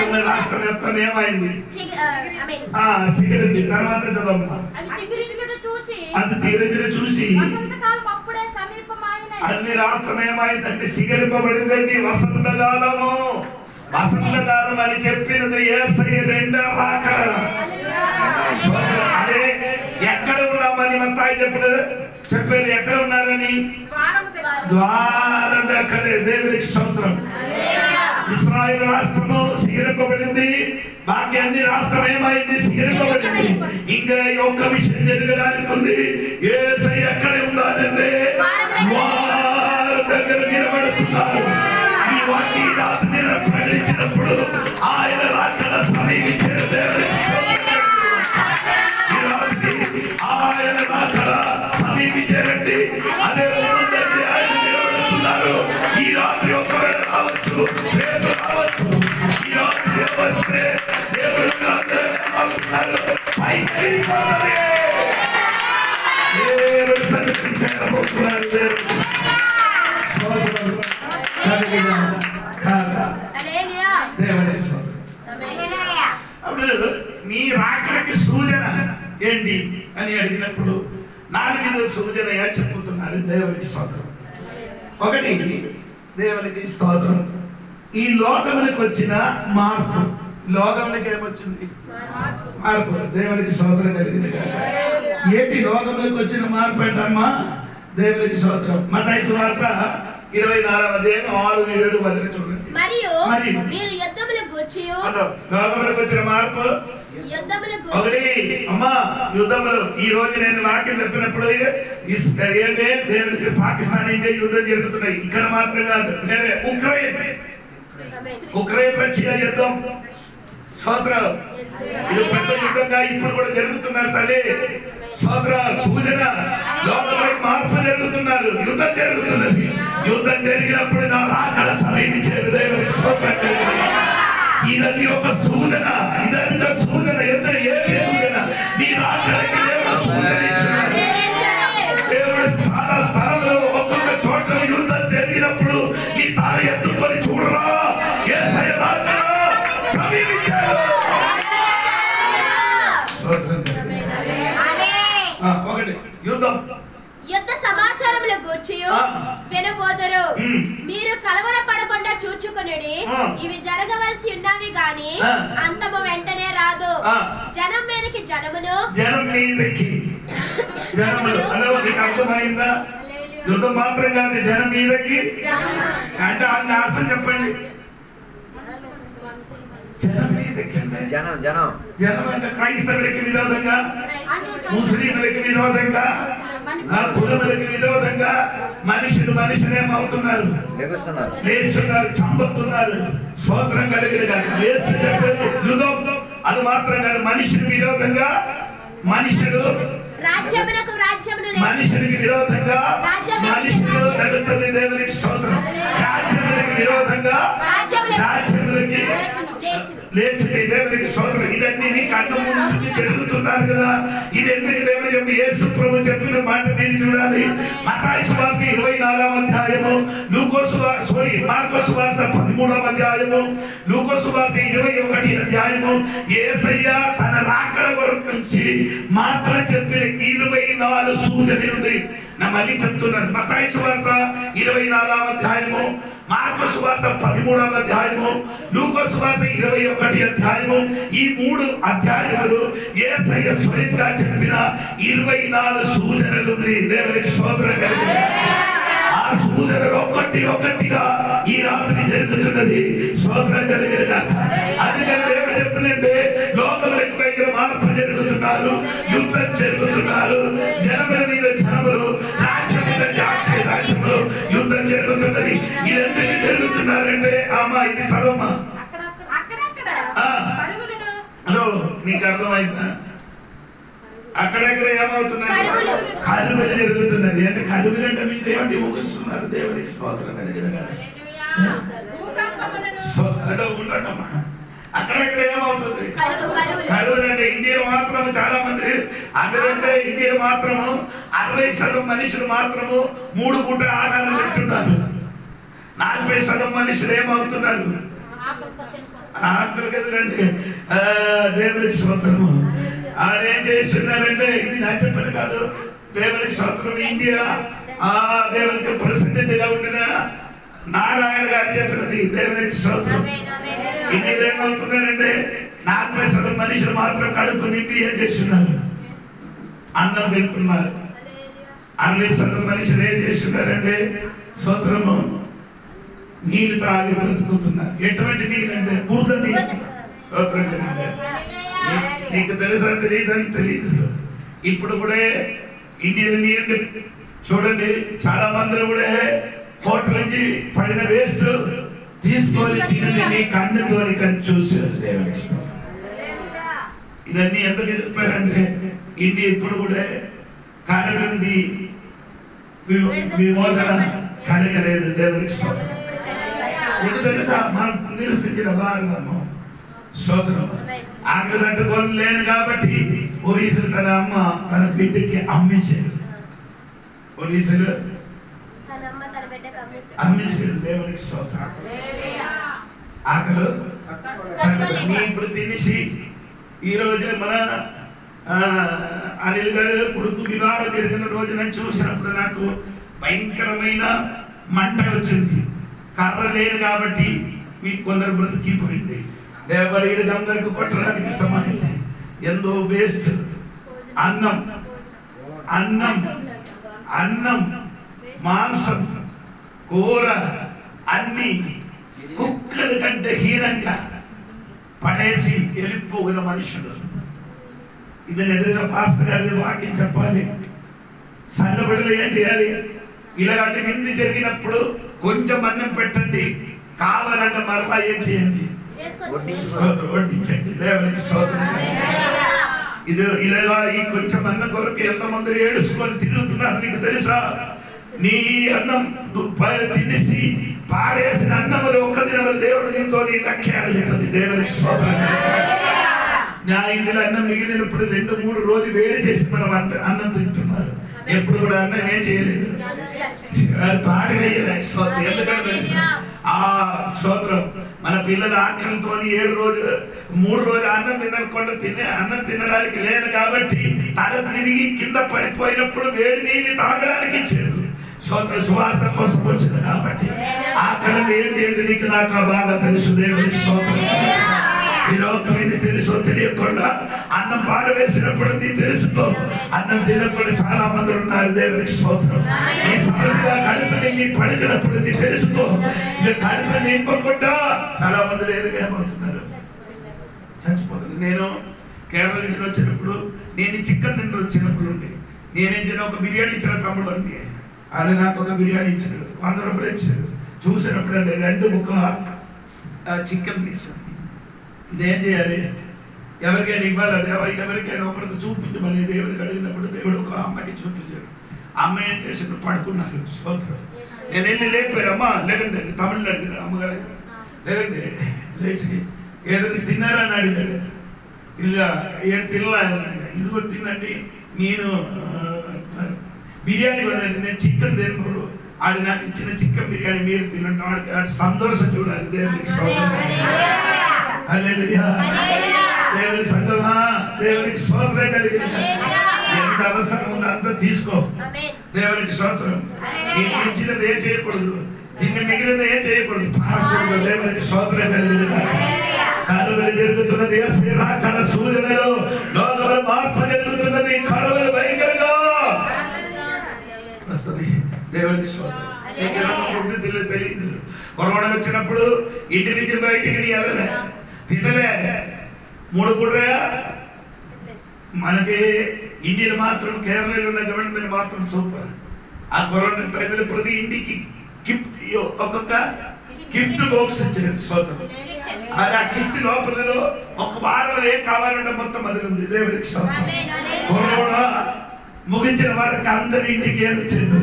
ఉన్న రాష్ట్రం మొత్తం ఏమైంది? సిగరించి. తర్వాత చదవమ్మా. అది తీరించిన చూసి అన్ని రాష్ట్రం ఏమైందంటే సిగరింపబడిందండి. వసంతకాలము, వసంతకాలం అని చెప్పినది యేసయ్య రెండో రాకడ. అదే ఎక్కడ ఉన్నామని మత్తాయి చెప్పారు. ఎక్కడ ఉన్నారని? ద్వారం అక్కడే. దేవునికి స్తోత్రం. ఇశ్రాయేలు రాష్ట్రము సిగరింపబడింది, బాకీ అన్ని రాష్ట్రం ఏమైంది? సిగరింపబడింది. ఇంకా ఒక్క విషయం జరగడానికి ఉంది. యేసయ్య ఎక్కడే ఉన్నారంటే వారి దగ్గర నిలబడుతున్నారు. ఈ వాక్య రాత్రి ప్రకటించినప్పుడు ఆయన రాకడ సమీపించారు. దేవునికి ఆయన రాకడ సమీపించారండి. అదే ఆయన నిలబడుతున్నారు. ఈ రాత్రి ఒకవేళ రావచ్చు, రేపు రావచ్చు. ఈ రాత్రి వస్తే దేవుడు సన్నిధించబోతున్నారు. అప్పుడు నీ రాకడకి సూచన ఏంటి అని అడిగినప్పుడు 4 సూచనగా చెప్పుతున్నారు. దేవునికి స్తోత్రం. ఒకటి, దేవునికి స్తోత్రం. ఈ లోకములకు వచ్చిన మార్పు. లోకములకు ఏమొచ్చింది? మార్పు. దేవునికి స్తోత్రం కలిగింది. ఏంటి లోకములకు వచ్చిన మార్పు అంటమ్మా? దేవునికి స్తోత్రం. మత్తయి సువార్త 24వ అధ్యాయం 6-7 వదిలి చూడండి. మరియు మీరు యుద్ధములకు వచ్చి లోకములకు వచ్చిన మార్పు ఒకటి అమ్మా. యుద్ధములు ఈ రోజు నేను వాక్యం చెప్పినప్పుడు ఏంటంటే దేవుడికి పాకిస్తాన్ ఇండియా యుద్ధం జరుగుతున్నాయి. ఇక్కడ మాత్రం కాదు, వేరే ఉక్రెయిన్ రష్యా యుద్ధం. స్తోత్రం. ఇది పెద్ద యుద్ధంగా ఇప్పుడు కూడా జరుగుతున్నారు తల్లి. స్తోత్ర. సూచన లోకంలోకి మార్పు జరుగుతున్నారు. యుద్ధం జరుగుతున్నది. యుద్ధం జరిగినప్పుడు నా రాకడ సమీపించేది. దేవునికి స్తోత్రం. ఇదన్నీ ఒక సూచన. ఇదంతా సూచన. ఏంటి సూచన? నీ రాకడకి దేవుడు సూచన ఇచ్చినాడు. దేవుడు స్థలంలో ఒక్కొక్క చోట యుద్ధం జరిగినప్పుడు నీ తాళ ఎత్తుకొని చూడరా, యేసయ్య రాకడ సమీపించాడు. ఒకటి యుద్ధం. యుద్ధ సమాచారముల గూర్చి వినబోదరు. మీరు కలవరపడకుండా చూచుకొనుడి. ఇవి జరగవలసి ఉన్నవి గాని అంతము వెంటనే రాదు. జనం మీదకి జనములు, జనం మీదకి జనములు. అలా నీకు అర్థమైందా? యుద్ధం మాత్రం కాదు, జనం మీదకి. అంటే అన్న అర్థం చెప్పండి. జనం మీదకి అంటే జనం అంటే క్రైస్తవులకి విరోధంగా, ముస్లింలకు విరోధంగా, కులములకు విరోధంగా మనుషులు మనుషులేమవుతున్నారు? లేచున్నారు, చంపుతున్నారు. స్తోత్రం కలిగిన యుద్ధం. అది మాత్రం కాదు, మనుషులు విరోధంగా మనుషులు, మనుషులకి విరోధంగా మనుషులు తగ్గుతుంది. దేవునికి స్తోత్రం. రాజ్యములకు విరోధంగా రాజ్యములకి లేచి దేవునికి స్తోత్రం. ఇదన్నీ నీ కన్ను ముందు జరుగుతున్నారు కదా. ఇది ఎందుకు దేవుడు చెప్పి యేసు ప్రభు చెప్పిన మాట నేను చూడాలి. మత్తయి సువార్త 24వ అధ్యాయము, మార్కు సువార్త 13వ అధ్యాయము, లూకా సువార్త 21వ అధ్యాయము. యేసయ్య తన రాకడ కొరకు నుంచి మాత్రం చెప్పిన 24 సూచనలు ఉంది. నా మళ్ళీ చెప్తున్నాను. మత్తయి సువార్త 24వ అధ్యాయము, మార్కు సువార్త 13వ అధ్యాయము, లూకా సువార్త 21వ అధ్యాయము. ఈ 3 అధ్యాయములు యేసయ్య స్వయంగా చెప్పిన 24 సూచనలు ఉంది. దేవునికి స్తోత్రం కలిగింది. ఆ సూచనలు ఒక్కటిగా ఈ రాత్రి జరుగుతున్నది. స్తోత్రం కలిగిన. అందుకని దేవుడు చెప్పినంటే లోకములకు భయంకర మార్పు జరుగుతున్నారు, యుద్ధం జరుగుతున్నారు. జనముల మీద జనములు, రాజ్యం మీద రాజ్యములు యుద్ధం జరుగుతున్నది. ఇది ఎందుకు జరుగుతున్నారంటే అమ్మా ఇది చదవమ్మా. నీకు అర్థమైందా? అక్కడెక్కడ ఏమవుతున్నది? కరువులు జరుగుతున్నది. అంటే కరువులు అంటే మీద ఏమంటే ముగిస్తున్నారు. దేవునికి స్తోత్రం కలిగిన. ఉండమ్మా. అక్కడక్కడ ఏమవుతుంది? కరువులు అంటే ఇండియాలో మాత్రం చాలా మంది, అందుకంటే ఇండియాలో మాత్రము 60% మనుషులు మాత్రము 3 పూట ఆహారం తింటున్నారు. 40% మనుషులు ఏమవుతున్నారు? ఆకలి కదండి. దేవునికి స్తోత్రము. ఆడేం చేస్తున్నారంటే, ఇది నా చెప్పండి కాదు, దేవునికి స్తోత్రం. ఇండియా దేవునికి ప్రెసిడెంట్ గా ఉండిన నారాయణ గారు చెప్పినది దేవునికి స్తోత్రం. ఇండియాలో ఏమవుతున్నారంటే 40% మనుషులు మాత్రం కడుపు నింపి ఏం చేస్తున్నారు? అన్నం తింటున్నారు. 60% మనుషులు ఏం చేస్తున్నారంటే స్తోత్రము నీళ్ళు తాగి బ్రతుకుతున్నారు. ఎటువంటి నీళ్ళు అంటే బురద నీళ్ళు. నీకు తెలుసా తెలియదని తెలియదు. ఇప్పుడు కూడా ఇండియన్ నీళ్ళు చూడండి, చాలా మంది కూడా హోటల్ నుంచి పడిన వేస్ట్ తీసుకొని తినండి నీ కన్నుతో చూసి. ఇదన్నీ ఎందుకు చెప్పారంటే ఇండియా ఇప్పుడు కూడా కరగండి విమోచన కరగలేదు. దేవునికి స్తోత్రం. నీకు తెలుసా మనం నిరసించిన భారతము స్తోత్రం. ఆకలి తట్టుకొని లేను కాబట్టి పోలీసులు తన అమ్మ తన బిడ్డకి అమ్మేసేది. పోలీసులు అమ్మేసేది. దేవునికి స్తోత్రం. ఆకలి నీ ఇప్పుడు తినేసి ఈ రోజు మన అనిల్ గారు కొడుకు వివాహం జరిగిన రోజు నేను చూసినప్పుడు నాకు భయంకరమైన మంట వచ్చింది. కర్ర లేదు కాబట్టి మీకు కొందరు బ్రతికిపోయింది. లేబర్ అందరికి కొట్టడానికి ఇష్టమైంది. ఎంతో వేస్ట్. అన్నం అన్నం అన్నం మాంసం కూర అన్ని కుక్కల కంటే హీనంగా పడేసి వెళ్ళిపోగిన మనుషులు. ఇది ఎదురుగా పాస్టర్ గారి వాక్యం చెప్పాలి. సంఘ బిడ్డలు ఏం చేయాలి? ఇలాంటి విందు జరిగినప్పుడు కొంచెం అన్నం పెట్టండి, కావాలంటే మరలా ఏం చేయండి? వడ్డించండి. దేవునికి స్తోత్రం. ఇది ఇలాగా ఈ కొంచెం అన్నం కొరకు ఎంతమంది ఏడుచుకొని తిరుగుతున్నారు నీకు తెలుసా? నీ అన్నం తినేసి పాడేసిన అన్నములు ఒక్క దినములు దేవుడు నీతో నీ లక్ష్యాడు. దేవునికి స్తోత్రం. నా ఇంటిలో అన్నం మిగిలినప్పుడు 2-3 రోజులు వేడి చేసి మనం అన్నం తింటున్నారు. ఎప్పుడు కూడా అన్నం ఏం చేయలేదు, పాడి వేయలేదు. స్తోత్రం. ఎందుకంటే తెలుసా ఆ స్తోత్రం మన పిల్లల ఆకలితో 3 రోజులు అన్నం తినకుండా అన్నం తినడానికి లేదు కాబట్టి తల తిరిగి కింద పడిపోయినప్పుడు వేడి నీళ్ళు తాగడానికి ఇచ్చారు. స్తోత్ర సువార్త కోసం వచ్చింది కాబట్టి ఆకలి ఏంటి నీకు నాకు బాగా తెలుసు. దేవునికి స్తోత్రం. ఈ లోకం ఇది తెలుసో తెలియకుండా అన్నం పారవేసినప్పుడు నీ తెలుసుకో. అన్నం తినకుండా చాలా మంది ఉన్నారు. దేవునికి స్తోత్రం. ఈ సమయంలో కడుపు నిండి పడినప్పుడు నీ తెలుసుకో. కడుపు నింపకుండా చాలా మంది లేదు ఏమవుతున్నారు? చచ్చిపోతున్నారు. నేను కేరళ నుంచి వచ్చినప్పుడు నేను చికెన్ తిండి వచ్చినప్పుడు ఉండి నేనేం చేయను, ఒక బిర్యానీ ఇచ్చిన తమ్ముడు అండి. ఆయన నాకు ఒక బిర్యానీ ఇచ్చాడు, 100 రూపాయలు ఇచ్చాడు. చూసినప్పుడు అండి 2 ముక్క చికెన్ తీసాను. ఇదేం చేయాలి? ఎవరికైనా ఇవ్వాలి. అది ఎవరికైనా ఒకరికి చూపించమని దేవుడికి అడిగినప్పుడు దేవుడు ఒక అమ్మాయికి చూపించాడు. అమ్మాయి ఏం చేసి పడుకున్నారు. స్తోత్రం. నేను వెళ్ళి లేపారు. అమ్మ లేకండి, తమిళలో అడిగారు అమ్మగారు, లేకండి లేచి ఏదో తిన్నారని అడిగారు. ఇలా ఏం తినలా, ఇదిగో తినండి. నేను బిర్యానీ కొన్నాను, నేను చికెన్ తిన్నాడు. ఆడు నాకు ఇచ్చిన చికెన్ బిర్యానీ మీరు తినండి. ఆడి సంతోషం చూడాలి. దేవునికి స్తోత్రం. హల్లెలూయా. దేవుని సంగమా, దేవునికి స్తోత్రం కలిగింది. ఎంత అవసరం ఉందో అంతా తీసుకో. దేవునికి స్తోత్రం. నీకు ఇచ్చినది ఏం చేయకూడదు, తిన్న మిగిలినది ఏం చేయకూడదు, పాడకూడదు. దేవునికి స్తోత్రం కలిగింది. కరువులు జరుగుతున్నది. అక్కడ సూచనలో లోకంలో మార్పు జరుగుతున్నది. కరువులు భయంకరంగా వస్తుంది. దేవునికి స్తోత్రం. తెలియదు. కరోనా వచ్చినప్పుడు ఇంటి నుంచి బయటికి నీ వెళ్ళలే, తినలే. 3 పూట మనకి ఇండియన్ మాత్రం కేరళలో ఉన్న గవర్నమెంట్ మాత్రం సూపర్. ఆ కరోనా టైంలో ప్రతి ఇంటికి ఒక్కొక్క గిఫ్ట్ బాక్స్ ఇచ్చారు. స్తోత్రం. అది ఆ గిఫ్ట్ లోపలలో ఒక వారం ఏం కావాలంటే మొత్తం అది ఉంది. దేవునికి స్తోత్రం. కరోనా ముగించిన వారికి అందరి ఇంటికి ఏమి ఇచ్చారు?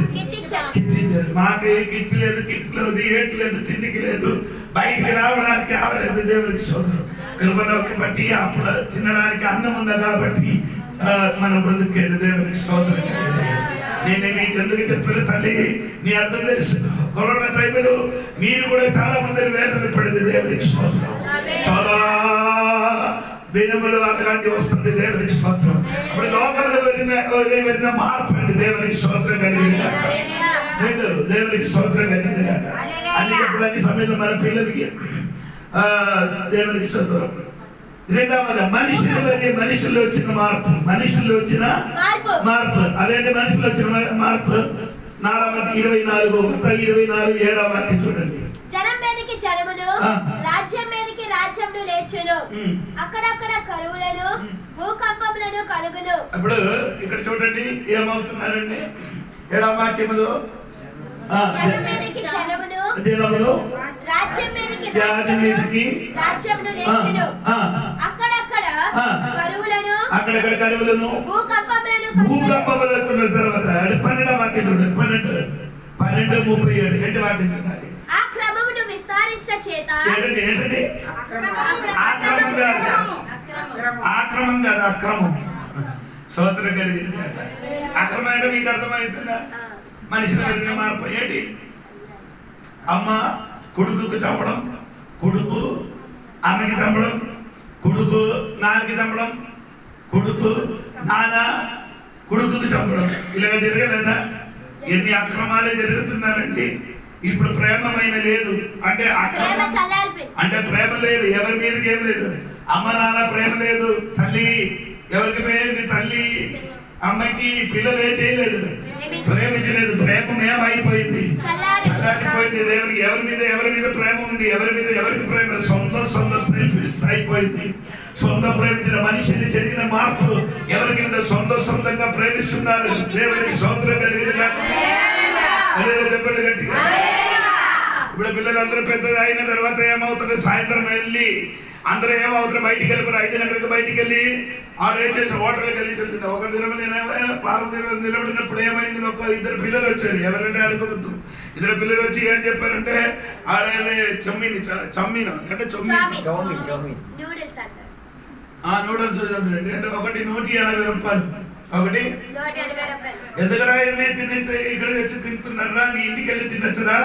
కిట్ ఇచ్చారు. మాకు కిట్ లేదు, ఏటి లేదు, తిండికి లేదు. బయటికి రావడానికి ఆవలేదు. దేవునికి స్తోత్రం. కృపను బట్టి అప్పుడు తినడానికి అన్నం ఉంది కాబట్టి మన బ్రతుకేది. దేవునికి స్తోత్రం. నేను నీకు ఎందుకు చెప్పాను తల్లి, నీ అర్థం తెలుసు. కరోనా టైంలో మీరు కూడా చాలా మంది వేదన పడింది. దేవునికి స్తోత్రం. చాలా దినములు అలాంటి వస్తుంది. దేవునికి స్తోత్రం. ఇప్పుడు లోకంలో వెళ్ళిన మార్పు అండి. దేవునికి స్తోత్రం కలిగింది. రెండు దేవునికి స్తోత్రం కలిగింది. అన్నిప్పుడు అన్ని సమయంలో మన పిల్లలకి దేవునికి స్తోత్రం. రెండవది మనుషుల్లో వచ్చిన మార్పు. మనుషుల్లో వచ్చిన మార్పు అదేంటి? మనుషులు వచ్చిన మార్పు 24:24 వాక్యం చూడండి. జనం మీదకి జనమును, రాజ్యం మీదకి రాజ్యమును లేచును. అక్కడక్కడ కరువులను, భూకంపములను కలుగును. ఇప్పుడు ఇక్కడ చూడండి ఏమవుతున్నారండి? 7వ వాక్యములో జనం మీదకి జనమును, రాజ్యం మీదకి రాజ్యమును లేచును. అక్కడక్కడ కరువులను, భూకంపములను తర్వాత 12వ వాక్యం చూడండి. 12:37 ఏంటి వాక్యం చూడాలి? ఆ క్రమమును విస్తరించిన చేత ఏంటండి? ఆక్రమం కాదు, అక్రమం. స్తోత్రం కలిగింది. అక్రమం అంటే మీకు అర్థమవుతుందా? మనిషిని కలిగిన మార్పు ఏంటి? అమ్మ కొడుకుకు చంపడం, కొడుకు అమ్మకి చంపడం, కొడుకు నాన్నకి చంపడం, కొడుకు నాన్న కొడుకుకు చంపడం. ఇలాగ జరగలేదా? ఎన్ని అక్రమాలే జరుగుతున్నారండి. ఇప్పుడు ప్రేమమైన లేదు అంటే అక్రమం అంటే ప్రేమ లేదు. ఎవరి మీదకి ఏం లేదు. అమ్మ నాన్న ప్రేమ లేదు. తల్లి ఎవరికి పోయింది? తల్లి అమ్మకి పిల్లలు ఏం చేయలేదు, ప్రేమించలేదు. ప్రేమ ఏమైపోయింది? చల్లారిపోయింది. దేవునికి ఎవరి మీద ప్రేమ ఉంది? ఎవరికి ప్రేమ? సొంత సెల్ఫిష్ అయిపోయింది. సొంత ప్రేమించిన మనిషిని జరిగిన మార్పు. ఎవరికి సొంతంగా ప్రేమిస్తున్నారు. దేవునికి స్తోత్రం కలిగిన గట్టిగా. ఇప్పుడు పిల్లలందరూ పెద్దగా అయిన తర్వాత ఏమవుతుంది? సాయంత్రం వెళ్ళి అందరూ ఏమవుతారు? బయటికి వెళ్ళిపోరు. 5 గంటలకు బయటికి వెళ్ళి ఆడు ఏం చేసి హోటల్కి వెళ్ళి తెలిసింది. ఒక దినం నేనేమో పార్వతీలో నిలబడినప్పుడు ఏమైంది? ఒక 2 పిల్లలు వచ్చారు. ఎవరంటే అడగవద్దు. 2 పిల్లలు వచ్చి ఏం చెప్పారంటే ఆడే చమ్మీన అంటే నూడిల్స్ అంటే ఒకటి 180 రూపాయలు. ఒకటి ఎందుకడా తినచ్చు? ఇక్కడ వచ్చి తింటున్నారా? నీ ఇంటికి వెళ్ళి తినచ్చురా?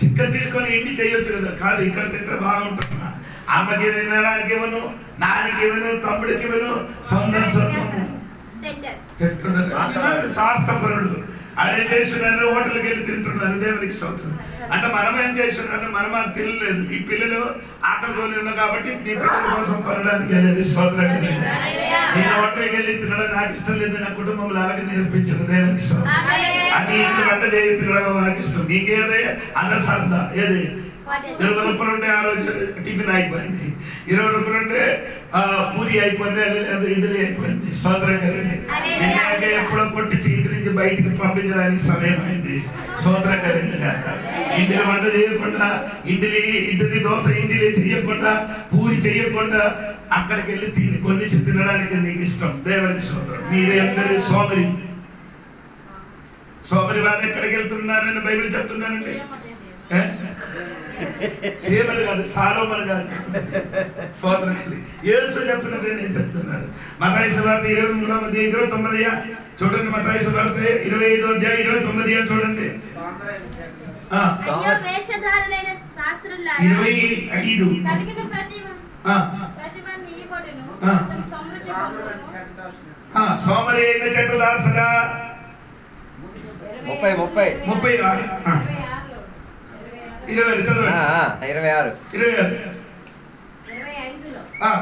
చికెన్ తీసుకొని ఇంటి చేయొచ్చు కదా. కాదు, ఇక్కడ తింటే బాగుంటున్నా. అమ్మకి తినడానికి ఇవ్వను, నాన్నకి ఇవ్వను, తమ్ముడికి ఇవ్వను. స్వార్థపరుడు అదే చేస్తున్నారు. హోటల్కి వెళ్ళి తింటున్నారు. దేవునికి స్తోత్రం. అంటే మనం ఏం చేస్తున్నారంటే మనం అది తినలేదు. ఈ పిల్లలు ఆటలతోనే ఉన్నా కాబట్టి నీ పిల్లల కోసం కొనడానికి వెళ్ళేది. స్తోత్రం. నేను హోటల్కి వెళ్ళి తినడం నాకు ఇష్టం లేదు. నా కుటుంబంలో అలాగే నేర్పించిన దేవునికి స్తోత్రం. అని ఇంటి వంట చేసి తినడం నాకు ఇష్టం. నీకేదే అన్న సరదా ఏది? 20 రూపాయలు ఉంటే ఆ రోజు టిఫిన్ అయిపోయింది. 20 రూపాయలు ఉంటే పూరి అయిపోయింది, లేదా ఇడ్లీ అయిపోయింది. స్తోత్రం కలిగింది. ఎప్పుడో కొట్టించి ఇంటి నుంచి బయటికి పంపించడానికి సమయం అయింది. స్తోత్రం కలిగింది. ఇంటిని వంట చేయకుండా, ఇడ్లీ దోశ ఇడ్లీ చేయకుండా, పూరి చేయకుండా అక్కడికి వెళ్ళి కొన్నిసి తినడానికి నీకు ఇష్టం. దేవునికి స్తోత్రం. మీరందరూ సోమరి వారు ఎక్కడికి వెళ్తున్నారని బైబిల్ చెప్తున్నానండి. సేమలు కాదు, సాలోమని కాదు. స్తోత్రం. యేసు చెప్పినదే నేను చెప్తున్నాను. మత్తయి సువార్త 23:29 చూడండి. మత్తయి సువార్త 25:29 చూడండి. 25 సోమరి అయిన చెట్టు దాసగా 30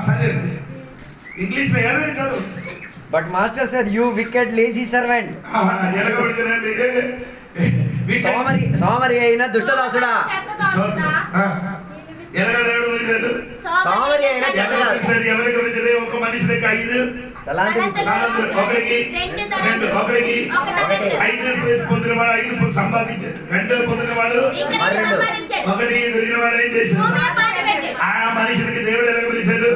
సరే ఇంగ్లీష్ లో ఏదైనా చదువు. But master sir, you wicket lazy servant. సోమరి అయిన దుష్టదాసుడా. సోమరి అయిన ఎవరికి ఒక మనిషికి 5 ఒకటికి 5 పొందినవాడు 5 సంపాదించాడు. 2 పొందినవాడు 1 దొరికినవాడు ఏం చేశాడు? ఆ మనిషికి దేవుడు ఎలాగ పిలిచాడు?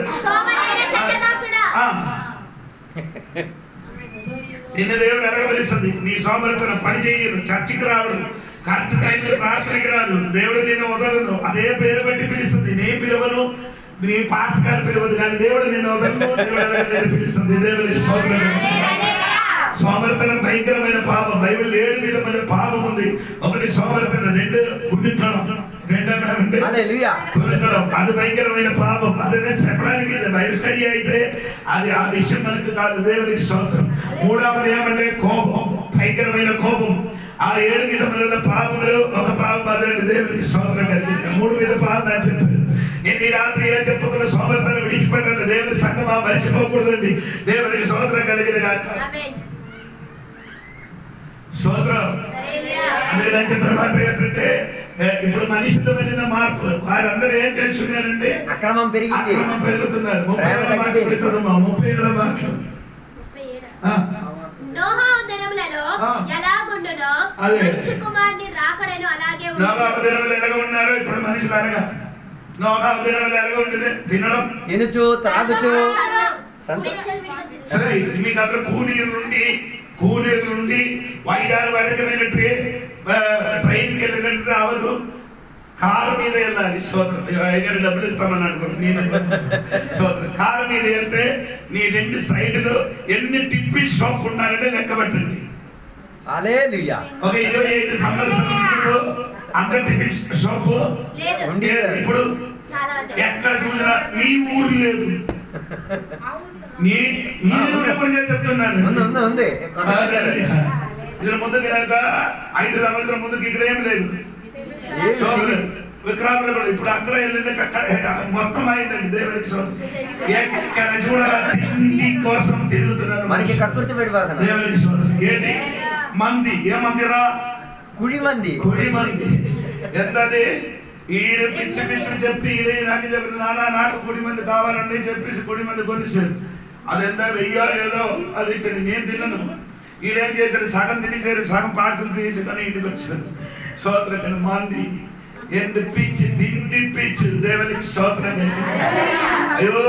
నిన్న దేవుడు ఎలాగ పిలుస్తుంది? నీ సోమరితనం పని చేయను, చర్చికి రావడం, కరెక్ట్ టైంలో ప్రార్థనకి రాదు, దేవుడు నిన్ను వదలను, అదే పేరు బట్టి పిలుస్తుంది. నేను పిలవను, నీ పాస్కాలు పిలవదు, కానీ దేవుడు నిన్ను వదలను, దేవుడు పిలుస్తుంది. దేవుడి స్తోత్రం. సోమరితనం భయంకరమైన పాపం. బైబిల్ 7 విధమైన పాపం ఉంది. ఒకటి సోమరితనం, 2 గుడ్డితనం, అది భయంకరమైన పాపం. అది చెప్పడానికి బైబిల్ స్టడీ అయితే అది ఆ విషయం మనకు కాదు. దేవునికి స్తోత్రం. 3వది ఏమంటే కోపం, భయంకరమైన కోపం. ఆ 7 విధముల పాపములు ఒక పాపం అదండి. దేవునికి స్తోత్రం కలిగింది. 3 విధ పాపం అని చెప్పారు. నేను ఈ రాత్రి ఏం చెప్పుతున్న సోమరితనం విడిచిపెట్టాలి. దేవుని సంగమా మర్చిపోకూడదండి. దేవునికి స్తోత్రం కలిగిన కాక స్తోత్రం. అందుకని చెప్పిన మాట ఏంటంటే ఇప్పుడు మనిషిలో వెళ్ళిన మార్పు, వారందరూ ఏం చేస్తున్నారంటే అక్రమం పెరుగుతున్నారు. 37 వాక్యం. నోహు దినములలో ఎలాగుండునో మనుష్య కుమారుని రాకడను అలాగే ఉండును. నోహు దినములు ఎలాగ ఉన్నారు ఇప్పుడు మనుషులు అనగా, నోహు దినములు ఎలాగ ఉండేది? తినడం, తినుచు త్రాగుచు. సరే, మీకు అందరూ కూలీల నుండి వైదారు వరకమైన ట్రైన్కి వెళ్ళినట్టు రావద్దు, కారు మీద వెళ్ళాలి. స్తోత్రం. డబ్బులు ఇస్తామని అనుకోండి, నేను స్తోత్రం. కారు మీద వెళ్తే నీ 2 సైడ్లు ఎన్ని టిఫిన్ షాప్ ఉన్నారంటే లెక్క పెట్టండి. ఒక 25 సంవత్సరాలు అంత టిఫిన్ షాప్ ఇప్పుడు ఎక్కడ చూసినా మీ ఊరు లేదు. నీ ఊరు గురించి చెప్తున్నాను. ఇది ముందుకు 5 సంవత్సరాల ముందుకు ఇక్కడ ఏం లేదు, విక్రాంతులు కూడా. ఇప్పుడు అక్కడ వెళ్ళింది, అక్కడ మొత్తం అయిందండి. దేవుడికి ఎక్కడ చూడాలి తిండి కోసం తిరుగుతున్నారు. దేవుడికి ఏంటి మంది? ఏ మందిరా? కుడి మంది. ఎంతది? ఈడు పిచ్చి చెప్పి ఈడే నాకు చెప్పిన, నానా నాకు కుడి మంది కావాలండి చెప్పేసి కుడి మంది కొనిసారు. అదెంత 1000 ఏదో అది ఇచ్చింది. నేను తిన్నాను. ఈడేం చేశాడు, సగం తినేసాడు, సగం పార్సల్ తీసుకొని ఇంటికి వచ్చాడు. స్తోత్రం. మంది ఎండు పిచ్చి, తిండి పిచ్చి. దేవునికి స్తోత్రం. అయ్యో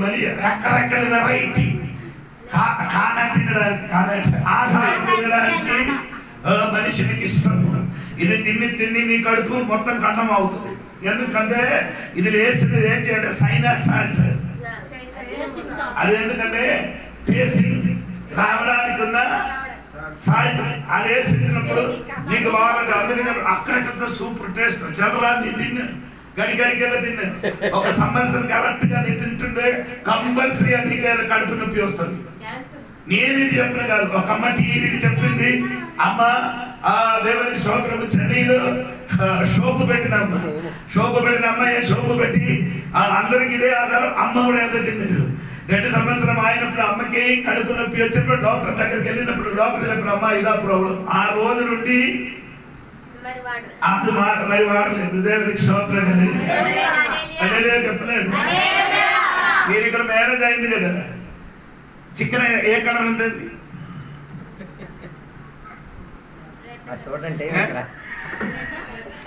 మరి రకరకాల వెరైటీ ఖానా తినడానికి, ఆహారం తినడానికి మనిషికి ఇష్టం. ఇది తిని నీ కడుపు మొత్తం కండం అవుతుంది. ఎందుకంటే ఇది వేసింది ఏం చేయాలంటే సైనస్ సాల్ట్. అది ఎందుకంటే టేస్టింగ్ రావడానికి ఉన్న సాల్ట్. అది వేసినప్పుడు నీకు బాగుంటుంది. అందుకని అక్కడికంతా సూపర్ టేస్ట్. చదవరా నీ తిన్న గడిగడిగా తిన్న ఒక సంవత్సరం కరెక్ట్ గా నీ తింటుండే కంపల్సరీ అది కడుపు నొప్పి వస్తుంది. నేను ఇది చెప్పిన కాదు, ఒక అమ్మ టీవీ చెప్పింది. అమ్మ ఆ దేవుని స్తోత్రము, చెన్నైలో షోపు పెట్టిన అమ్మాయి షోపు పెట్టి అందరికి ఇదే ఆధారం. అమ్మ కూడా ఏదో తిన్నారు. 2 సంవత్సరం అయినప్పుడు అమ్మకి కడుపు నొప్పి వచ్చినప్పుడు డాక్టర్ దగ్గరికి వెళ్ళినప్పుడు డాక్టర్ చెప్పిన, అమ్మ ఇదా ప్రాబ్లం. ఆ రోజు నుండి అది మాట మరి వాడలేదు. దేవునికి స్తోత్రం కలిగి చెప్పలేదు. మీరు ఇక్కడ మ్యారేజ్ అయింది కదా, చికెన్ ఏ కలర్ ఉంటుంది?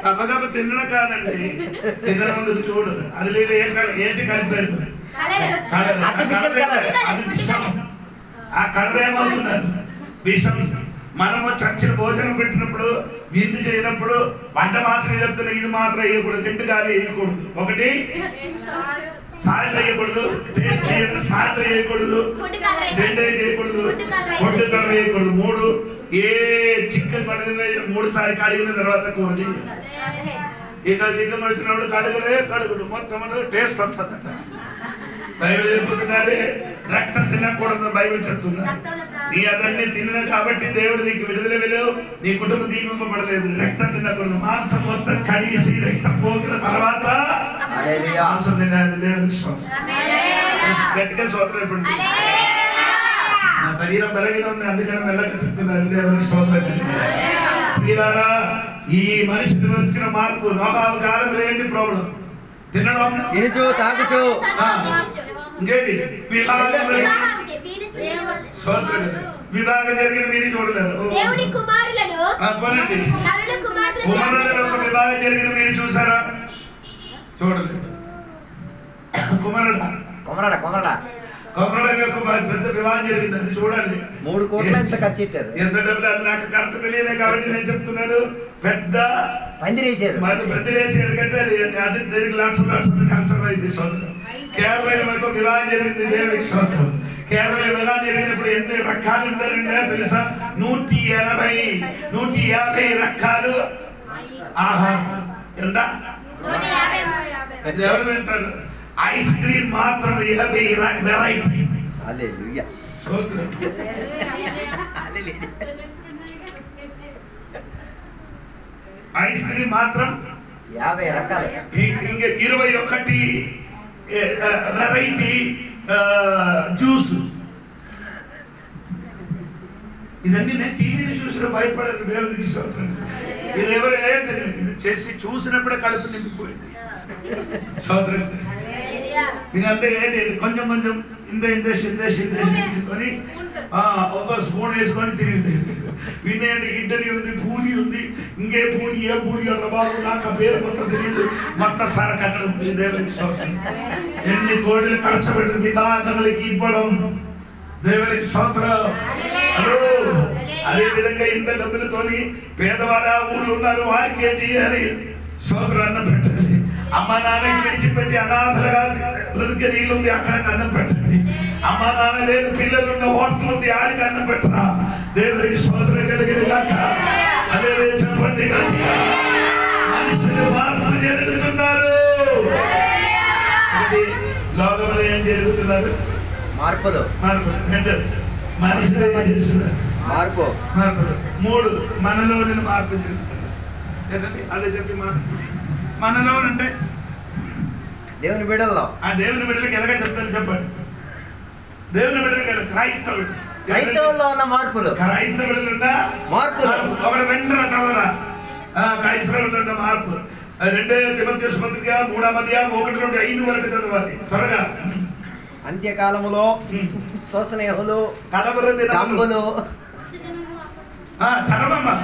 అమ్మగమ్మ తినడం కాదండి, తినడం చూడు. అది లేదు ఏంటి కలిపారు? అది విషం. ఆ కలర్ ఏమవుతున్నారు? విషం. మనము చచ్చిన భోజనం పెట్టినప్పుడు, విందు చేయనప్పుడు వంట మాత్రం చెప్తున్నా, ఇది మాత్రం వేయకూడదు, 2 గాలి వేయకూడదు. ఒకటి సాల్ట్ వేయకూడదు, టేస్ట్ చేయడం సాల్ట్ వేయకూడదు, 2 చేయకూడదు, ఫుడ్ కలర్ వేయకూడదు. 3 ఏ చికెన్ కడిగిన 3 సార్లు కడిగిన తర్వాత కూర చేయాలి. ఇక్కడ చికెన్ వచ్చినప్పుడు కడుగుడు మొత్తం టేస్ట్ వస్తుందట. బైబిల్ చెప్తున్నది రక్తం తినకూడదు. బైబిల్ చెప్తున్నా నీ అతన్ని తిన్న కాబట్టి దేవుడు నీకు విడుదల వెళ్ళవు, నీ కుటుంబం దీపింపబడలేదు. రక్తం తినకూడదు. మాంసం మొత్తం కడిగేసి రక్తం పోగిన తర్వాత మాంసం తినాలి. దేవునికి గట్టిగా స్తోత్రం. ఇప్పుడు నా శరీరం బలహీన ఉంది, అందుకని మెల్లగా చెప్తున్నాను. దేవునికి స్తోత్రం. ప్రియులారా, ఈ మనిషిని వచ్చిన మార్పు నోహు కాలంలో ఏంటి ప్రాబ్లం? తినడం, తినుచు తాగుచు. ఇంకేంటి వివాహం జరిగిన మీరు చూడలేదు. దేవుని కుమారులను కుమారులను ఒక వివాహం జరిగిన మీరు చూసారా? చూడలేదు. కుమారుడా కొమరడని ఒక పెద్ద వివాహం జరిగింది, అది చూడాలి. 3 కోట్ల ఎంత ఖర్చు పెట్టారు? ఎంత డబ్బులు అది నాకు కరెక్ట్ తెలియదు కాబట్టి నేను చెప్తున్నాను. పెద్ద పందిరేసారు. పందిరేసి ఎందుకంటే అది దీనికి లక్షలు ఖర్చు అయింది. సోదరు కేరళలో మాకు వివాహం జరిగింది, దేవుడికి సోదరం. కేరళలో వివాహం జరిగినప్పుడు ఎన్ని రకాలు ఉంటారంటే తెలుసా? 150 రకాలు ఆహారం. ఎంత ఎవరు తింటారు? ఐస్ క్రీమ్ మాత్రం 50 వెరైటీ. హల్లెలూయా. ఐస్ క్రీమ్ మాత్రం 50 రకాలు. ఇంకా 21 వెరైటీ జ్యూస్. ఇదన్నీ నేను టీవీని చూసిన భయపడదు. దేవుడికి స్తోత్రం. ఇది ఎవరు ఇది చేసి చూసినప్పుడే కడుపు నింపిపోయింది. స్తోత్రం. నేనంతా ఏంటి కొంచెం కొంచెం ఇంత తీసుకొని ఒక స్పూన్ వేసుకొని తిరిగి వినేయండి. ఇడ్లీ ఉంది, పూరి ఉంది, ఇంకే పూరి ఏ పూరి అన్న బాబు నాకు ఆ పేరు మొత్తం తెలియదు. మొత్తం సరకు అక్కడ ఉంది. దేవుడికి స్తోత్రం. ఎన్ని కోడిలు ఖర్చు పెట్టిన విధానములకి ఇవ్వడం దేవుడికి స్తోత్రం. హలో, అదే విధంగా ఇంత డబ్బులతోని పేదవారు ఆ ఊళ్ళో ఉన్నారు, వారికే చేయాలి. స్తోత్రం. అన్నం పెట్టాలి. అమ్మ నాన్నకి విడిచిపెట్టి అనాథలుగా బ్రతికే నీళ్ళు ఉంది, అక్కడ అన్నం పెట్టండి. అమ్మ నాన్న లేని పిల్లలున్న హాస్టల్ ఉంది, ఆడికి అన్నం పెట్టరా. దేవుడికి స్తోత్రం కలిగిన గాక. అదే చెప్పండి. మనుషులు మార్పు జరుగుతున్నారు. లోకంలో ఏం జరుగుతున్నారు? మార్పులు. మనుషులు ఏం చేస్తున్నారు? మార్పు. 3 మనలో మార్పు జరుగుతుంది. ఏంటంటే అదే చెప్పి మాట మనలో అంటే దేవుని బిడ్డల్లో. ఆ దేవుని బిడ్డలకి ఎలాగ చెప్తాను చెప్పండి. దేవుని బిడ్డలకి క్రైస్తవుల్లో ఉన్న మార్పులు. క్రైస్తవులు ఉన్న మార్పులు. ఒకటి వెంటనే చదవరా. క్రైస్తవులు ఉన్న మార్పు 2 తిమోథెయుసు పత్రిక 3వ అధ్యాయం 1-5 వరకు చదవాలి త్వరగా. అంత్యకాలములో స్వస్నేహులు, డంబులు. చదవమ్మా.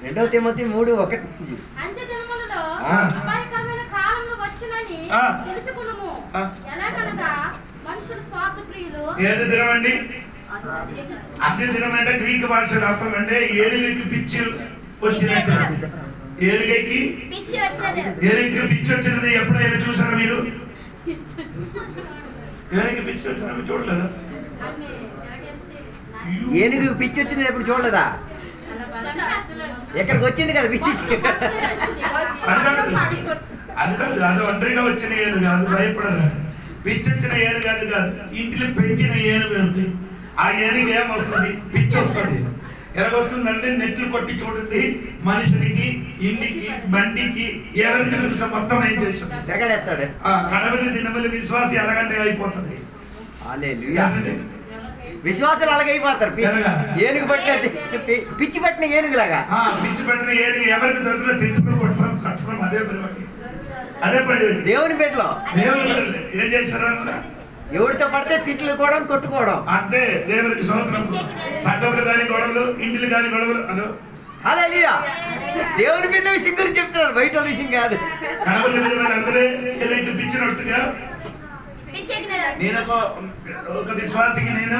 2 తిమోతి 3:1. అంత్యదినములలో అపాయకరమైన కాలములు వచ్చునని తెలుసుకున్నాము. ఎలాగనగా మనుషులు స్వార్థప్రియులు. ఏది దినం అండి? అంత్య దినం అంటే గ్రీక్ భాషలో అర్థం అంటే ఏనుగుకి పిచ్చి వచ్చినట్టు. ఏనుగుకి పిచ్చి వచ్చినది ఎప్పుడైనా చూసారా మీరు? ఏనుగు పిచ్చి వచ్చిన చూడలేదా? ఏనుగు పిచ్చి వచ్చింది ఎప్పుడు చూడలేదా? ఎక్కడికి వచ్చింది కదా పిచ్చి. అది కాదు, అది ఒంటరిగా వచ్చిన ఏనుగు కాదు, భయపడరా. పిచ్చి వచ్చిన ఏనుగు కాదు కాదు, ఇంటిలో పెంచిన ఏనుగు ఉంది. ఆ ఏనుగు ఏమొస్తుంది? పిచ్చి వస్తుంది. ఎలాగొస్తుందంటే నెట్లు కొట్టి చూడండి, మనిషికి, ఇంటికి, బండికి, ఎవరికి చూసిన మొత్తం ఏం చేస్తుంది? ఎక్కడెత్తాడు. కడవని దినములు విశ్వాసి అరగంట అయిపోతుంది. విశ్వాసాలు అలాగే అయిపోతారు. ఏనుగు పట్టిన పిచ్చి పట్టిన ఏనుగులాగా. పిచ్చి పట్టిన ఏనుగు ఎవరికి దొరికిన తిట్టుకుని కొట్టడం కట్టడం అదే పరిపాటి. అదే పడి దేవుని బిడ్డలో ఏం చేశారు? ఎవరితో పడితే తిట్లు కూడా కొట్టుకోవడం అంతే. దేవునికి స్తోత్రం. సంఘములు కాని గొడవలు, ఇంటిలు కాని గొడవలు. హలో, హల్లెలూయా. దేవుని బిడ్డ విషయం గురించి చెప్తున్నాడు, బయట విషయం కాదు. అందరూ ఏదైతే పిచ్చినట్టుగా నేను ఒక విశ్వాసికి నేను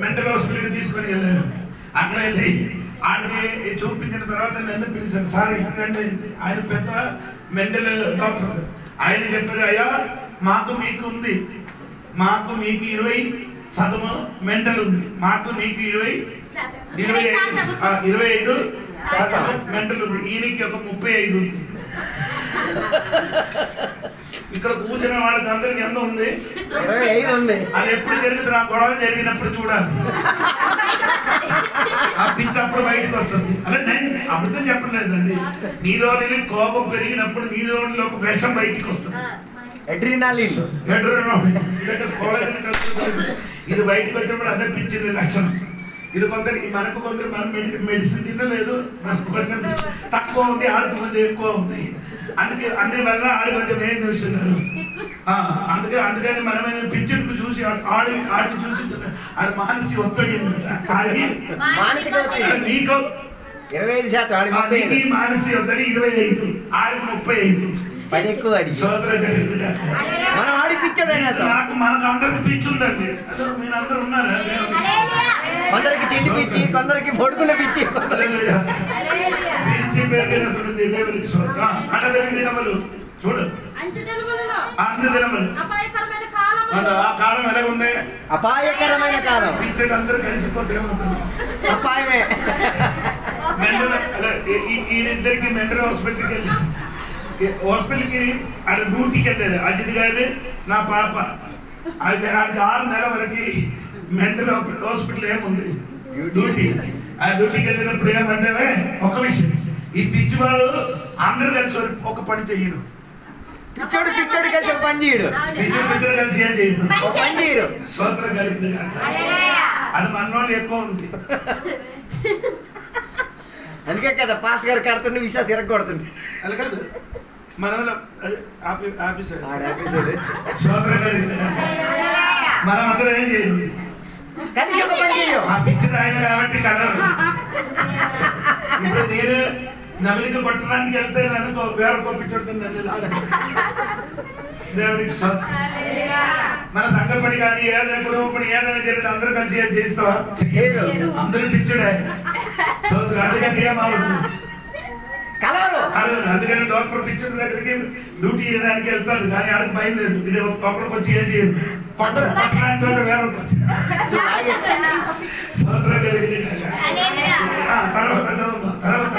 మెంటల్ హాస్పిటల్కి తీసుకొని వెళ్ళాను. అక్కడ వెళ్ళి ఆడికి చూపించిన తర్వాత నన్ను పిలిచాను. సార్ ఎందుకంటే ఆయన పెద్ద మెంటల్ డాక్టర్. ఆయన చెప్పారు, అయ్యా మాకు మీకు ఉంది, మాకు మీకు 20% మెంటల్ ఉంది, మాకు మీకు 25% మెంటల్ ఉంది, ఈయనకి ఒక 35 ఉంది. ఇక్కడ కూర్చున్న వాళ్ళకి అందరికి ఎంత ఉంది? 25 ఉంది. అది ఎప్పుడు జరుగుతుంది? ఆ గొడవ జరిగినప్పుడు చూడాలి. ఆ పిచ్చి అప్పుడు బయటకు వస్తుంది. అలా నేను అబద్ధం చెప్పలేదండి. నీలో కోపం పెరిగినప్పుడు నీలో ఒక విషం బయటకు వస్తుంది. అడ్రినాలిన్. ఇది బయటకు వచ్చినప్పుడు అదే పిచ్చింది లక్షణం. ఇది కొందరికి, మనకు కొందరు మనం మెడిసిన్ తినలేదు, మనకు కొంచెం తక్కువ ఉంది, ఆడికి కొంచెం ఎక్కువ ఉంది. అందువల్ల ఆడి కొంచెం ఏం చూస్తున్నారు. అందుకని మనమైన పిచ్చుకు చూసి ఆడికి చూసి ఆడి మానసిక ఒత్తిడి నీకు 25% మానసిక ఒత్తిడి 25, ఆడికి 35. పని ఎక్కువ అడిగి స్తోత్రం కలుగును గాక. మనం ఆడిపించాడు ఆయన మనకు అందరికి పిచ్చి ఉందండి. మీరందరూ ఉన్నారా? కొందరికి తిండి పిచ్చి, కొందరికి బొడుకుల పిచ్చి, కొందరికి పిచ్చి పెరిగినటువంటి దేవునికి స్తోత్రం. అడవికి దినములు చూడదు, అంత్య దినములు. ఆ కాలం ఎలాగుంది? అపాయకరమైన కాలం. పిచ్చడి అందరూ కలిసిపోతే ఏమవుతుంది? అపాయమే. ఈయనిద్దరికి మెంటల్ హాస్పిటల్కి వెళ్ళి హాస్పిటల్కి ఆడ డ్యూటీకి వెళ్ళారు. అజిత్ గారు నా పాప ఆడికి 6 నెలల వరకు మెంటల్ హాస్పిటల్ ఏముంది డ్యూటీ. ఆ డ్యూటీకి వెళ్ళినప్పుడు ఏమంటే ఒక విషయం, ఈ పిచ్చి వాళ్ళు అందరూ కలిసి ఒక పని చెయ్యరు. పిచ్చోడు పిచ్చోడు కలిసి ఒక పని చేయడు. పిచ్చోడు కలిసి ఏం చేయరు, ఒక పని చేయరు. స్తోత్రం కలిగింది కాక. అది మనోళ్ళు ఎక్కువ ఉంది. అందుకే కదా పాస్టర్ గారు కడుతుండే విశ్వాసం ఇరగొడుతుండే. అలా కాదు మనం ఆఫీసర్ ఆఫీసర్ స్తోత్రం కలిగింది కాక. మనం అందరం ఏం చేయరు, కలిసి ఒక పని చేయరు. ఆ పిచ్చర్ ఆయన కాబట్టి కలరు. ఇప్పుడు నేను నవలిక కొట్టడానికి వెళ్తే నన్ను వేరొక పిచ్చడుతుంది దేవునికి స్తోత్రం. మన సంఘపడి కానీ ఏదైనా కుటుంబపడి ఏదైనా జరిగితే అందరూ కలిసి ఏం చేస్తావా? అందరూ పిచ్చుడే స్తోత్రం. అందుకని ఏమవుతుంది కలవరు. అందుకని డాక్టర్ పిచ్చుడి దగ్గరికి డ్యూటీ చేయడానికి వెళ్తాడు, కానీ ఆడికి భయం లేదు. ఇది ఒకరికి వచ్చి ఏం చేయదు, కొట్టడానికి వేరొక వచ్చి స్తోత్రం కలిగింది. తర్వాత తర్వాత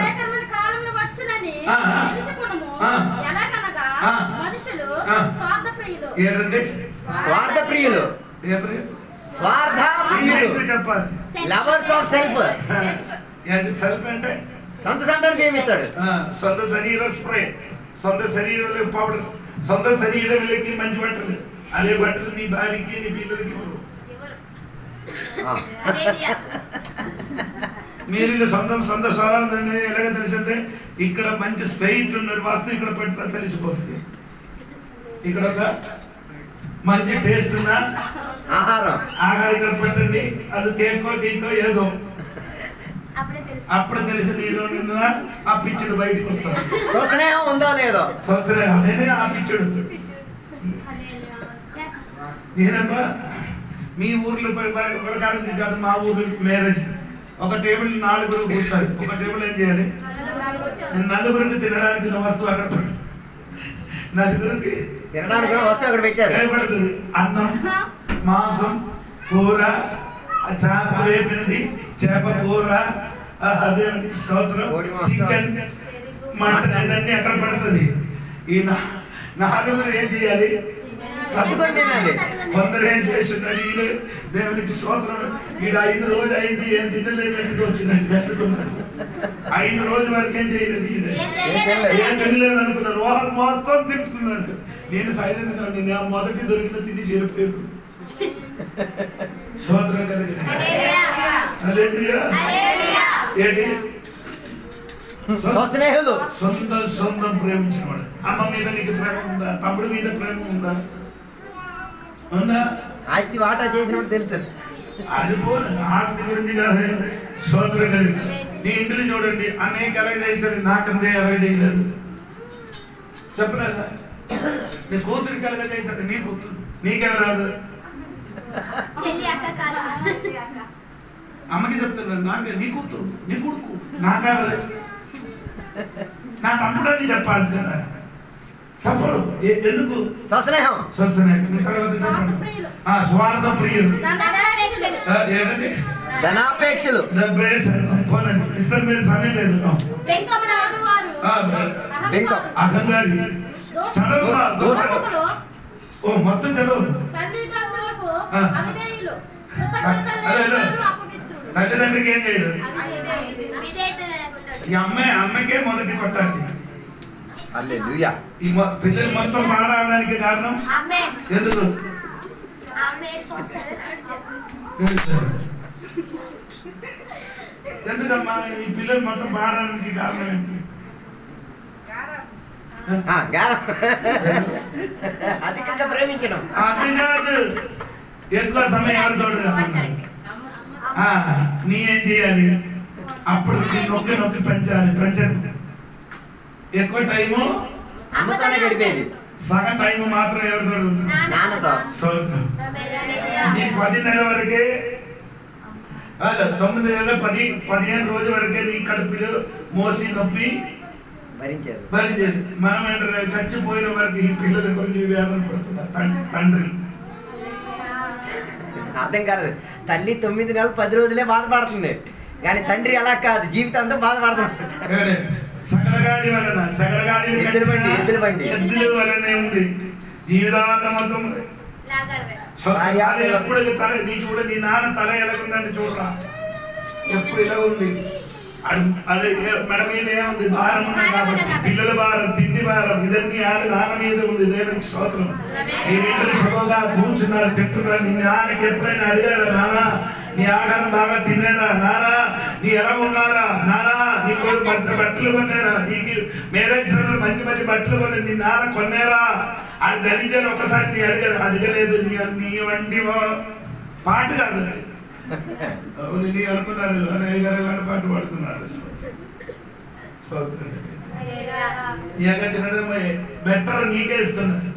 ఏంటంటే స్వార్థ ప్రియులు, స్వార్థ ప్రియులు, చెప్పాలి. Lovers of self. ఏంటి సెల్ఫ్ అంటే? సొంత సంతానం ఏమిస్తాడు? సొంత శరీరం స్ప్రే, సొంత శరీరంలో పౌడర్, సొంత శరీరంలోకి మంచి బట్టలు, అదే బట్టలు నీ భార్యకి నీ పిల్లలకి ఇవ్వరు. మీరు సొంత స్వభావం ఎలాగ తెలిసిందే, ఇక్కడ మంచి స్వైట్ ఉన్నది వాస్తు ఇక్కడ పెడితే తెలిసిపోతుంది. ఇక్కడ ఒక మంచి టేస్ట్ ఉన్న ఆహారం ఇక్కడ పెట్టండి, అది కేకో టీకో ఏదో అప్పుడు తెలిసి నీలో నిన్న ఆ పిచ్చుడు బయటికి వస్తాడు. స్వస్నేహం ఉందో లేదో, స్వస్నేహం అదేనే ఆ పిచ్చుడు. నేనమ్మా మీ ఊర్లో ప్రకారం కాదు, మా ఊరు మ్యారేజ్ ఒక టేబుల్ 4 కూర్చోాలి. ఒక టేబుల్ ఏం చేయాలి? 4 తినడానికి వస్తువు అక్కడ పెట్టు. 4 తినడానికి వస్తువు అక్కడ పెట్టారు. ఏర్పడుతుంది అన్నం, మాంసం, కూర, చేప వేపినది, చేప కూర, అదేమిటి స్తోత్రం, చికెన్, మటన్, ఇదన్నీ అక్కడ పడుతుంది. ఈ 4 ఏం చేయాలి? సర్దుకొని తినాలి. కొందరు ఏం చేస్తున్నారు, వీళ్ళు దేవునికి స్తోత్రం, వీడు 5 రోజు అయింది ఏం తినలేదు వచ్చినట్టు జరుగుతున్నారు. 5 రోజుల వరకు ఏం చేయలేదు, ఏం తినలేదు అనుకున్నారు. మొత్తం తింటున్నారు. నేను సైలెంట్ గా నేను మొదటి దొరికిన తిని చేరిపోయారు. స్తోత్రం కలిగింది. ఏంటి? స్వస్నేహులు, సొంతం ప్రేమించిన వాడు. అమ్మ మీద నీకు ప్రేమ ఉందా? తమ్ముడి మీద ప్రేమ ఉందా? ఉందా? ఆస్తి వాటా చేసినప్పుడు తెలుస్తుంది. అది ఆస్తి గురించి కాదు, స్తోత్రం కలిగింది. నీ ఇంటిని చూడండి, అనేక ఎలాగ చేశాడు, నాకంతే ఎలాగ చేయలేదు చెప్పలేదా? నీ కూతురికి ఎలాగ చేశాడు, నీ కూతురు నీకెలా రాదు? అమ్మకి చెప్తున్నాను, నాకే నీ కూతురు నీ కొడుకు నాకే నా తమ్ముడు అని చెప్పాలి కదా, చెప్పరు. ఎందుకు? స్వస్నేహం. తర్వాత చెప్పండి. స్వార్థ ప్రియులు ఏంటండి? ధనాపేక్షలు. ఇష్టం మీద సమయం లేదు. అహంగారి చదవదు, మొత్తం చదవదు. తల్లిదండ్రికి ఏం చేయలేదు. ఈ అమ్మకే మొదటి కొట్టాలి. హల్లెలూయా. ఈ పిల్లలు మొత్తం పాడడానికి కారణం ఎందుకు? ఎందుకమ్మా ఈ పిల్లలు మొత్తం పాడడానికి కారణం ఏంటి? అధికంగా ప్రేమించడం. అది కాదు, ఎక్కువ సమయం ఎవరితోడు కాకుండా నీ ఏం చేయాలి? అప్పుడు నొక్కి పెంచాలి. ఎక్కువ టైము అమ్మతోనే గడిపేది. సగం టైం మాత్రం ఎవరితో నాన్నతో. ఈ 10 నెలల వరకే 9 నెలల 15 రోజుల వరకే నీ కడుపులో మోసి నొప్పి భరించారు. భరించేది. మనం ఏంటంటే చచ్చిపోయిన వరకు ఈ పిల్లల గురించి వేదన పడుతున్నారు తండ్రి. అర్థం కాదు. తల్లి 9 నెలలు 10 రోజులే బాధపడుతుంది, కానీ తండ్రి అలా కాదు, జీవితం అంతా బాధపడుతున్నాడు. సగడగాడి వలన ఎద్దుల బండి ఎద్దుల వలనే ఉంది జీవితాంతం మొత్తం. ఎప్పుడు తల నీ చూడ నీ నాన్న తల ఎలాగుందంటే చూడరా, ఎప్పుడు ఇలా ఉంది. అదే మెడ మీద ఏముంది, భారం ఉంది కాబట్టి పిల్లల భారం, తిండి భారం, ఇదన్నీ నాన్న మీద ఉంది. దేవునికి స్తోత్రం. మీరిద్దరు సుఖంగా కూర్చున్నారు, తింటున్నారు. నీ నాన్నకి ఎప్పుడైనా అడిగారా, నాన్న నీ ఆహారం బాగా తిన్నారా, నానా నీ ఎలా ఉన్నారా, నానా నీకు బట్టలు కొన్నారా, నీకు మ్యారేజ్ మంచి మంచి బట్టలు కొని నీ నాన్న కొన్నారా అని ధరించారు. ఒకసారి నీ అడగలేదు. నీ వంటి పాట కాదు అది. నీ అనుకున్నారు అన్నయ్య గారు ఇలాంటి పాట పాడుతున్నారు. తినడం బెటర్ నీకే ఇస్తున్నారు.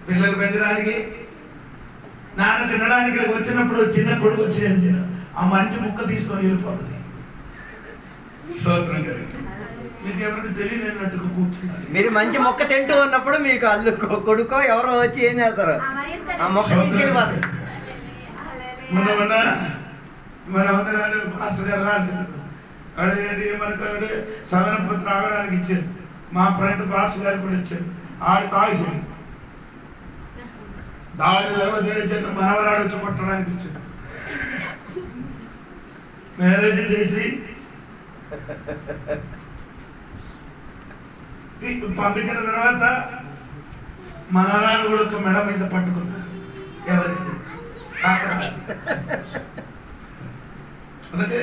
పిల్లలు పెంచడానికి నాన్న తినడానికి వచ్చినప్పుడు చిన్న కొడుకు వచ్చి ఆ మంచి ముక్క తీసుకొని వెళ్ళిపోతుంది. స్తోత్రం కలిగి మీకు ఎవరికి తెలియనట్టుగా కూర్చున్నారు. మీరు మంచి మొక్క తింటూ ఉన్నప్పుడు మీకు అల్లు కొడుకో ఎవరో వచ్చి ఏం చేస్తారు, ఆ మొక్క తీసుకెళ్ళిపోతారు. మన అందరూ మాస్టర్ గారు రాలేదు. అడిగేటి మనకు సవనపత్ర ఆగడానికి ఇచ్చారు. మా ఫ్రెండ్ మాస్టర్ గారు కూడా ఇచ్చారు. ఆడు తాగేసాడు. దాడి తర్వాత మనవరాడు వచ్చి కొట్టడానికి ఇచ్చారు. మ్యారేజ్ చేసి పంపించిన తర్వాత మనవరాడు కూడా ఒక మెడ మీద పట్టుకున్నారు. ఎవరికి? అందుకే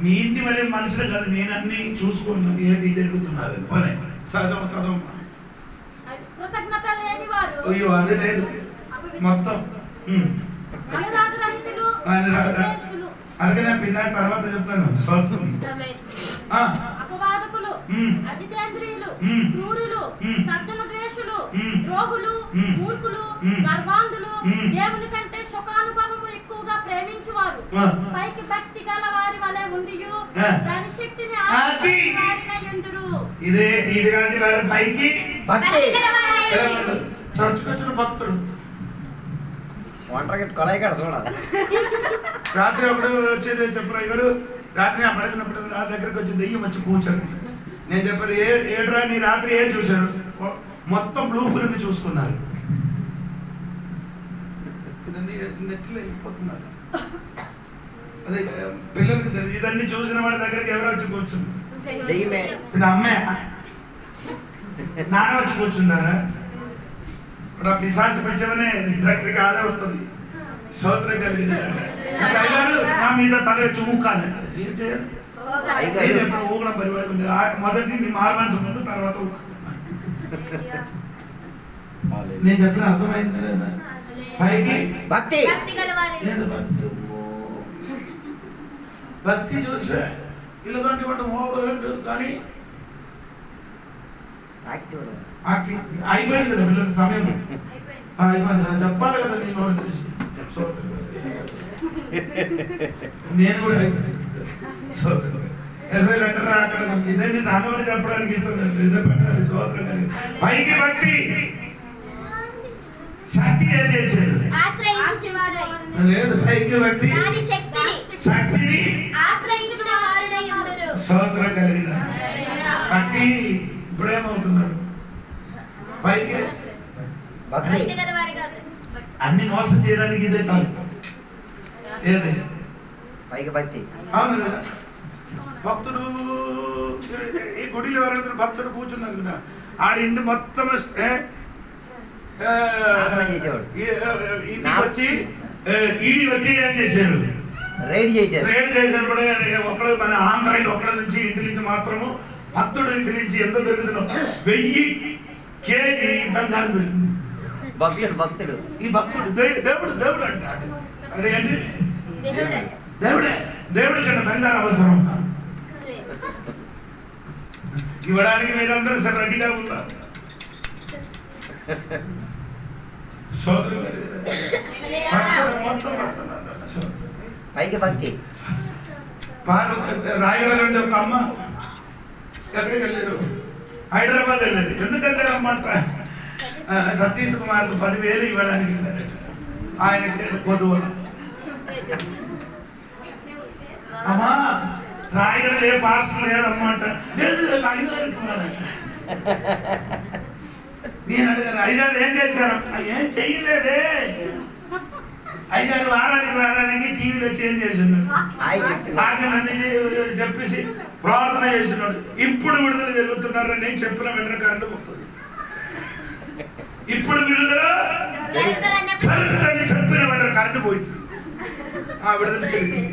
మీ ఇంటి వల్ల మనుషులు కాదు, నేను అన్ని చూసుకున్నాను. ఏంటి జరుగుతున్నారు పని సహజం చదవమ్మా. అయ్యో అది లేదు మొత్తం. అందుకే నేను పిల్ల తర్వాత చెప్తాను. అపవాదకులు, అజితేంద్రియులు, క్రూరులు, సజ్జన ద్వేషులు, ద్రోహులు, మూర్ఖులు, గర్వాంధులు, దేవుని కంటే సుఖానుభవము ఎక్కువగా ప్రేమించువారు, పైకి భక్తి గల వారి వలె ఉండియు దాని శక్తిని ఆశ్రయించువారినయుందురు. ఇదే నీటిగాంటి వారి పైకి భక్తి. చర్చకొచ్చిన భక్తుడు వంటగట్టి కొలాయి కాడ చూడాలి. రాత్రి ఒకడు వచ్చేది చెప్పరాయి గారు. రాత్రి నా పడుకున్నప్పుడు నా దగ్గరకు వచ్చి దెయ్యం వచ్చి కూర్చొని నేను చెప్పాను, ఏడ్రా నీ రాత్రి ఏం చూశారు? మొత్తం బ్లూ ఫిల్మ్ చూసుకున్నారు. ఇదన్నీ నెట్లో వెళ్ళిపోతున్నారు. అదే పిల్లలకి తెలియదు. ఇదన్నీ చూసిన వాడి దగ్గరికి ఎవరో వచ్చి కూర్చున్నారు. అమ్మే నాన్న వచ్చి కూర్చున్నారా? ఇప్పుడు ఆ పిశాచి పెంచమనే నీ దగ్గరికి ఆడే వస్తుంది. స్తోత్రం కలిగింది. నా మీద తల చూకాలి. ఏం చేయాలి? చెప్పడం ఊగడం పరిపడుతుంది. మొదటి నీ మారుమనసు ముందు, తర్వాత ఊక. నేను చెప్పిన అర్థమైంది లేదా? పైకి భక్తి. భక్తి చూసే ఇలాంటి వాటి మోడు కానీ అయిపోయింది కదా పిల్లల సమయం. అయిపోయింది చెప్పాలి కదా. నేను తెలిసి నేను కూడా ఎస్ఐ లెటర్ అక్కడ ఇదండి సామాన్లు చెప్పడానికి ఇష్టం లేదు. ఇదే పెట్టాలి. స్తోత్రం కానీ పైకి భక్తి. శక్తి ఏం చేశాడు? లేదు పైకి భక్తి శక్తిని స్తోత్రం కలిగిన భక్తి. ఇప్పుడేమవుతున్నారు? పైకి అన్ని మోసం చేయడానికి ఇదే చాలు. ఏది పైకి భక్తి. అవును కదా. భక్తుడు ఈ గుడిలో ఎవరైతే భక్తుడు కూర్చున్నారు కదా, ఆడి ఇంటి మొత్తం ఇంటికి వచ్చి ఈడీ వచ్చి ఏం చేశారు? రైడ్ చేశారు. రైడ్ చేసినప్పుడు ఒకడు మన ఆంధ్రాలో ఒకటి నుంచి ఇంటి నుంచి మాత్రము భక్తుడు ఇంటి నుంచి ఎంత దొరుకుతుందో 1000 కేజీ బంగారం దొరికింది. భక్తుడు ఈ భక్తుడు దేవుడు అంటాడు. అదేంటి? దేవుడే. దేవుడి కన్నా బంగారం అవసరం. ఇవ్వడానికి మీరందరూ సరే రెడీగా ఉన్నారు. పైకి పక్కి రాయగడ నుండి ఒక అమ్మ ఎక్కడికి వెళ్ళారు? హైదరాబాద్ వెళ్ళారు. ఎందుకు వెళ్ళారమ్మంట? సతీష్ కుమార్కు 10,000 ఇవ్వడానికి వెళ్ళారు. ఆయనకి కొద్దువ అమ్మా రాయగడ ఏ పార్సల్ లేదమ్మంట. లేదు నేను అడిగారు, అయ్యగారు ఏం చేశారు? ఏం చెయ్యలేదే. అయ్యగారు వారానికి టీవీలో చేంజ్ చేస్తున్నారు. చెప్పేసి ప్రార్థన చేస్తున్నాడు. ఇప్పుడు విడుదల జరుగుతున్నారు. నేను చెప్పిన వెంటనే కరెంట్ పోతుంది. ఇప్పుడు విడుదల జరుగుతుందని చెప్పిన వెంటనే కరెంట్ పోయింది. ఆ విడుదల జరిగింది.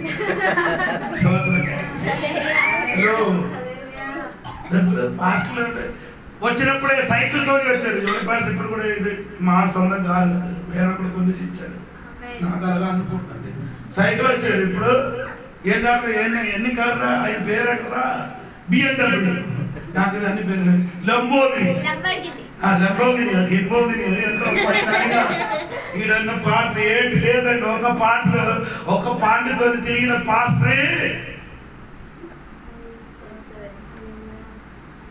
వచ్చినప్పుడే సైకిల్ తోని వచ్చాడు. జోడి ఇప్పుడు కూడా ఇది మా సొంతం కాదు, వేరే కూడా కొద్దిసి ఇచ్చాడు. నాకు అలాగా అనుకుంటుంది. సైకిల్ వచ్చాడు. ఇప్పుడు ఎన్ని కార్రా? ఆయన పేరంటరా BMW. నాకు ఇది అన్ని పేరు లంబోగిని ఈడన్న పాట ఏంటి లేదండి. ఒక పాటతో తిరిగిన పాస్టరే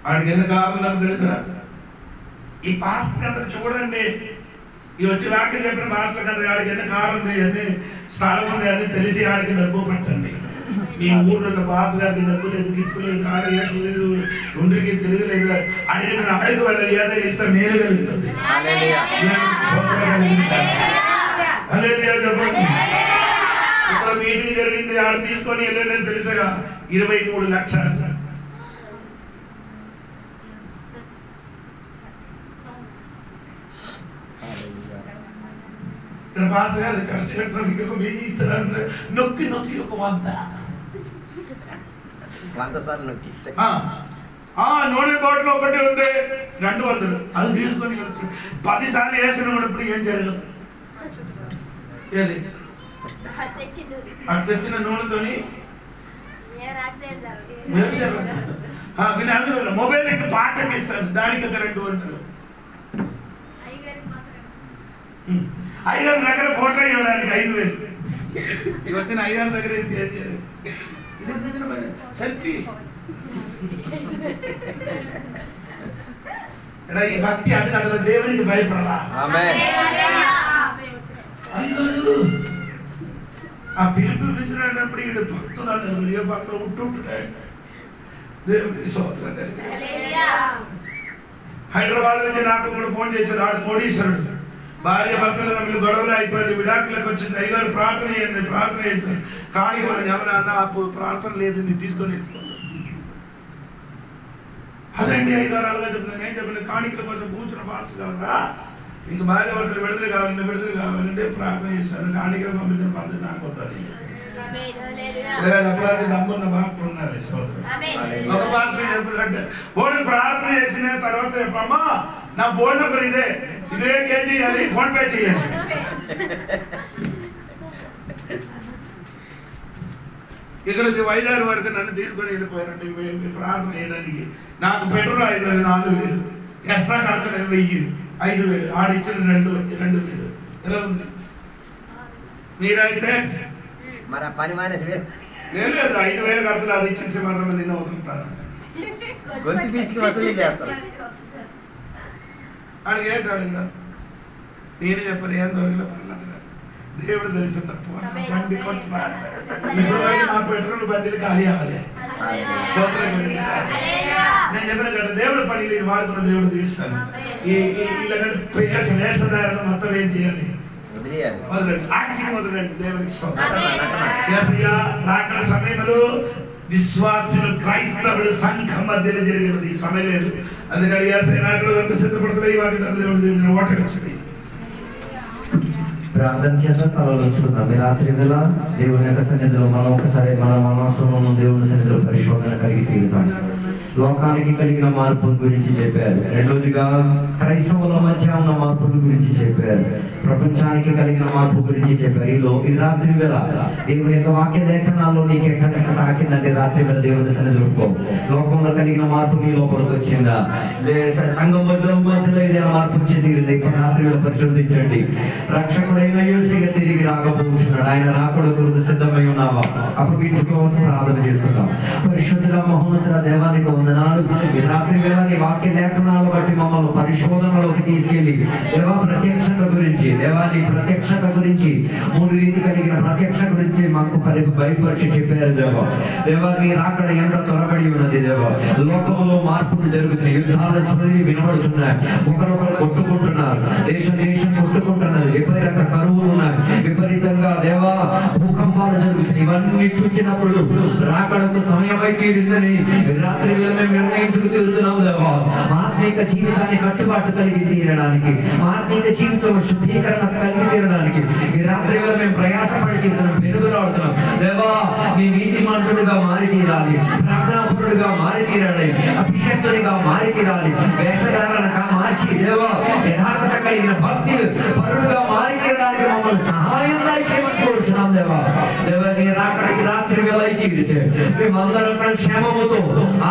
ఆడికి ఎన్ని కారణం నాకు తెలుసా? ఈ పాస్టర్ కథ చూడండి. ఈ వచ్చి వాక్యం చెప్పిన పాస్టర్ కథ ఆడికి ఎన్ని కారణం ఉంది, ఎన్ని స్థలం ఉంది అని తెలిసి ఆడికి డబ్బు పట్టండి. మీ ఊర్లో ఉన్న బాబు గారికి డబ్బు లేదు, గిప్పు లేదు, ఆడగట్టు లేదు, ఒంటికి తిరగలేదు. అడిగిన ఆడికి వాళ్ళు ఏదో ఇస్తే మేలు కలుగుతుంది. చెప్పండి. ఇక్కడ మీటింగ్ జరిగింది. ఆడ తీసుకొని వెళ్ళాడని తెలుసా? 23 లక్షలు. పాస్టర్ గారు ఖర్చు పెట్టడానికి ఒక 1000 ఇచ్చారంటే నొక్కి ఒక 100 సార్లు నొక్కి నూనె బాటిల్ ఒకటి ఉంది 200. అది తీసుకొని 10 సార్లు వేసినప్పుడు ఏం జరగదు. ఏది అది తెచ్చిన నూనెతోని మొబైల్ పాటకి ఇస్తాను, దానికి ఒక 200. అయ్యగారి దగ్గర ఫోటో ఇవ్వడానికి 5,000. ఇది వచ్చిన అయ్యగారి దగ్గర సెల్ఫీ. ఈ భక్తి అంటే అసలు దేవునికి భయపడరా? అయ్యగారు ఆ పిలుపు పిలిచినప్పుడు ఇక్కడ భక్తులు అన్నారు. ఏ భక్తులు ఉంటుంటాయి. దేవునికి సంవత్సరం హైదరాబాద్ నుంచి నాకు కూడా ఫోన్ చేశాడు. ఆడు కోడీశ్వరుడు. భార్య భర్తలు వీళ్ళు గొడవలు అయిపోయింది. విడాకులకు వచ్చింది. అయ్యగారు ప్రార్థన చేయండి. ప్రార్థన చేస్తాను. కానీ ఎవరన్నా ప్రార్థన లేదు, నేను తీసుకొని అదండి అయ్యగారు అలాగా చెప్తున్నాను. నేను చెప్పిన కాணிకల కోసం కూర్చున్న పార్టీ కావాలరా, ఇంక భార్య భర్తలు విడుదల కావాలంటే ప్రార్థన చేస్తాను. కాணிకలు పంపించిన పద్ధతి నాకు వద్దాలి. చెప్పడానికి దమ్మున్న బాగా ఉన్నారు. ఒక భాష చెప్పినట్టే ఫోన్ ప్రార్థన చేసిన తర్వాత చెప్పమ్మా నా ఫోన్ నెంబర్ ఇదే, ఇదే ఏం చేయాలి? ఫోన్ పే చేయండి. ఇక్కడ వైజాగ్ వరకు నన్ను తీసుకొని వెళ్ళిపోయారండి ప్రార్థన చేయడానికి. నాకు పెట్రోల్ 4,000, ఎక్స్ట్రా ఖర్చు 1,000, 5,000, ఆడిచ్చిన 2,000. ఎలా ఉంది? మీరైతే మరి పని మానేసి లేదు 5,000 ఖర్చులు అది ఇచ్చేసి మాత్రం నిన్న వదులుతాను. గొంతు పీసికి వసూలు చేస్తాను. అడిగి ఏంటాడు? నేనే చెప్పాను ఏం దొరికిన పర్లేదు, దేవుడు తెలిసిన తప్పు. బండి కొంటున్నా నా పెట్రోల్ బండిలు ఖాళీ అవ్వాలి. నేను చెప్పిన కదా దేవుడు పని వాడుకున్న దేవుడు తీస్తాను. ఈ వేషధారణ మొత్తం ఏం చేయాలి? వదలండి, యాక్టింగ్ వదలండి. దేవుడికి రాకడ సమయంలో విశ్వాసులు క్రైస్తవుడు సంఘం మధ్యలో జరిగినది ఈ సమయం లేదు. అందుకని రాకడ వరకు సిద్ధపడుతుంది. ఈ వాగ్దానం దేవుడు దేవుడిని ఓట వచ్చింది. ప్రార్థన చేత తలలో ఉంచుకుందాం. ఈ రాత్రి వేళ దేవుని యొక్క సన్నిధిలో మనం ఒకసారి మన మనసులో దేవుని సన్నిధిలో పరిశోధన కలిగి తీరుతాం. లోకానికి కలిగిన మార్పుల గురించి చెప్పారు. రెండోదిగా క్రైస్తవుల మధ్య ఉన్న మార్పుల గురించి చెప్పారు. ప్రపంచానికి కలిగిన మార్పు గురించి చెప్పారు. ఈ రాత్రి వేళ దేవుని యొక్క వాక్య లేఖనాల్లో నీకు ఎక్కడెక్కడ తాకిందంటే రాత్రి వేళ దేవుని సన్నిధిలో లోకంలో కలిగిన మార్పు నీ లోపలికి వచ్చిందా? సంఘం మధ్యలో ఏదైనా మార్పు వచ్చి తీరింది. రాత్రి వేళ పరిశోధించండి. రక్షకుడైన యేసయ్య తిరిగి రాకపోతున్నాడు. ఆయన రాకడ కొరకు సిద్ధమై ఉన్నావా? అప్పగించుకో కోసం ప్రార్థన చేసుకుందాం. పరిశుద్ధుల మహోన్నతుల దేవానికి వందనాలు. ఈ రాత్రి వేళ నీ వాక్య లేఖనాలు బట్టి మమ్మల్ని పరిశోధనలోకి తీసుకెళ్లి దేవా ప్రత్యక్షత గురించి, దేవాని ప్రత్యక్షత గురించి, 3 రీతి కలిగిన ప్రత్యక్ష గురించి మాకు బయలుపరిచి చెప్పారు. దేవా నీ రాకడ ఎంత త్వరబడి ఉన్నది. దేవా లోకంలో మార్పులు జరుగుతున్నాయి. యుద్ధాలు వినబడుతున్నాయి. ఒకరొకరు కొట్టుకుంటున్నారు. దేశం కొట్టుకుంటున్నది. విపరీత కరువులు ఉన్నాయి. విపరీతంగా దేవా భూకంపాలు జరుగుతున్నాయి. ఇవన్నీ చూసినప్పుడు రాకడకు సమయమై తీరిందని రాత్రి వేళ మేము నిర్ణయించుకు తీరుతున్నాం. దేవా ఆత్మీక జీవితాన్ని కట్టుబాటు కలిగి తీరడానికి, ఆత్మీక జీవితంలో శుద్ధీకరణ కలిగి తీరడానికి ఈ రాత్రి వేళ మేము ప్రయాసపడి తీరుతున్నాం, పెరుగులాడుతున్నాం. దేవా నీ నీతిమంతుడిగా మారి తీరాలి, ప్రార్థనాపరుడుగా మారి తీరాలి, అభిషక్తుడిగా మారి తీరాలి, వేషధారణగా మార్చి దేవా యథార్థత కలిగిన భక్తి పరుడుగా మారి తీరడానికి మమ్మల్ని సహాయం చేయమని కోరుచున్నాం. దేవా నీ రాకడ ఈ రాత్రి వేళ తీరితే మేమందరం క్షేమముతో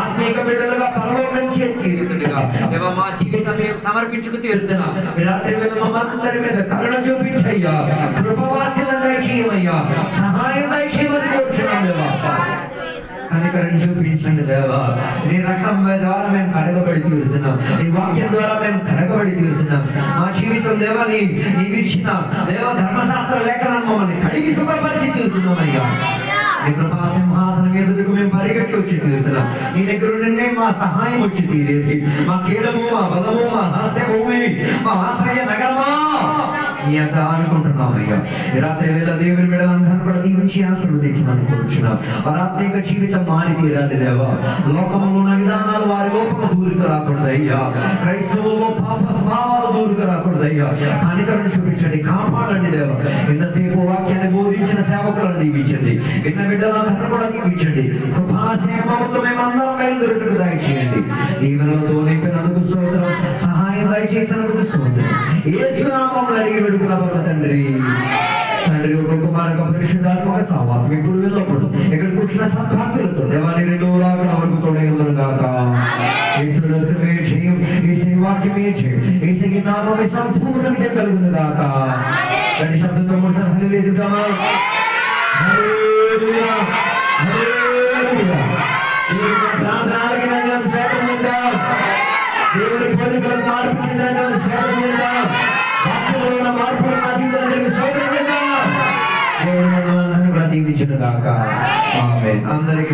ఆత్మీక బిడ్డలుగా పరలోకం తీరుతుండగా దేవా మా జీవితం మేము సమర్పించుకు తీరుతున్నాం. ఈ రాత్రి వేళ మమ్మందరి మీద కరుణ చూపించయ్యా, కృపవాత్సల్యం దయచేయమయ్యా, సహాయం దయచేయమని కోరుచున్నాం. దేవా కనికరం చూపించండి. దేవా నీ రక్తం ద్వారా మేము కడగబడి తీరుతున్నాం. నీ వాక్యం ద్వారా మేము కడగబడి తీరుతున్నాం. మా జీవితం దేవా నీవిచ్చిన దేవా ధర్మశాస్త్ర లేఖనాన్ని మమ్మల్ని కడిగి శుభ్రపరిచి తీరుతున్నాం. అయ్యా నీ కృపా సింహాసనం ఎదురుకు మేము పరిగెట్టి వచ్చి తీరుతున్నాం. నీ దగ్గర నుండి మా సహాయం వచ్చి తీరేది. మా కీడము, మా బలము, మా హాస్యభూమి, మా ఆశ్రయ నగరమా నీ అంత అనుకుంటున్నాం. అయ్యా ఈ రాత్రి వేళ దేవుని బిడ్డలందరూ కూడా దీవించి ఆశీర్వదించమని కోరుచున్నాం. వారాత్మిక జీవితం మారి తీరాలి. దేవా లోకంలో ఉన్న విధానాలు వారి లోపల దూరుకు రాకూడదు. అయ్యా క్రైస్తవుల్లో పాప స్వభావాలు దూరుకు రాకూడదు. అయ్యా కనికరణ చూపించండి, కాపాడండి. దేవా ఎంతసేపు వాక్యాన్ని బోధించిన సేవకులను దీవించండి, విన్న బిడ్డలందరూ కూడా దీవించండి. కృపా సేవకులతో మేమందరం బయలుదేరుటకు దయచేయండి. జీవనంతో నింపినందుకు స్తోత్రం, సహాయం దయచేసినందుకు స్తోత్రం. యేసు నామములో అడిగి వేడుకున్నాము తండ్రి. తండ్రి ఒక కుమారుడు పరిశుద్ధాత్మక సహవాసం ఇప్పుడు వెళ్ళప్పుడు ఇక్కడ కూర్చున్న సద్భక్తులతో దేవాని 2వ రాకడ వరకు తోడైందును గాక. యేసులో జయం, యేసు వాక్యమే జయం, యేసుకి నామమే సంపూర్ణ విజయం కలుగును గాక. రండి శబ్దంతో 3 సార్లు హల్లెలూయా చెప్తామా? హల్లెలూయా హల్లెలూయా. దేవుని ప్రార్థనలకి నేను స్తోత్రం చేద్దాం. దేవుని పోలికలకు మార్పు చెందాలని స్తోత్రం చేద్దాం. వాక్యంలో ఉన్న మార్పులు మా జీవితంలో జరిగి స్తోత్రం చేద్దాం. దేవుని మనల్ని దీవించును గాక. ఆమేన్. అందరికీ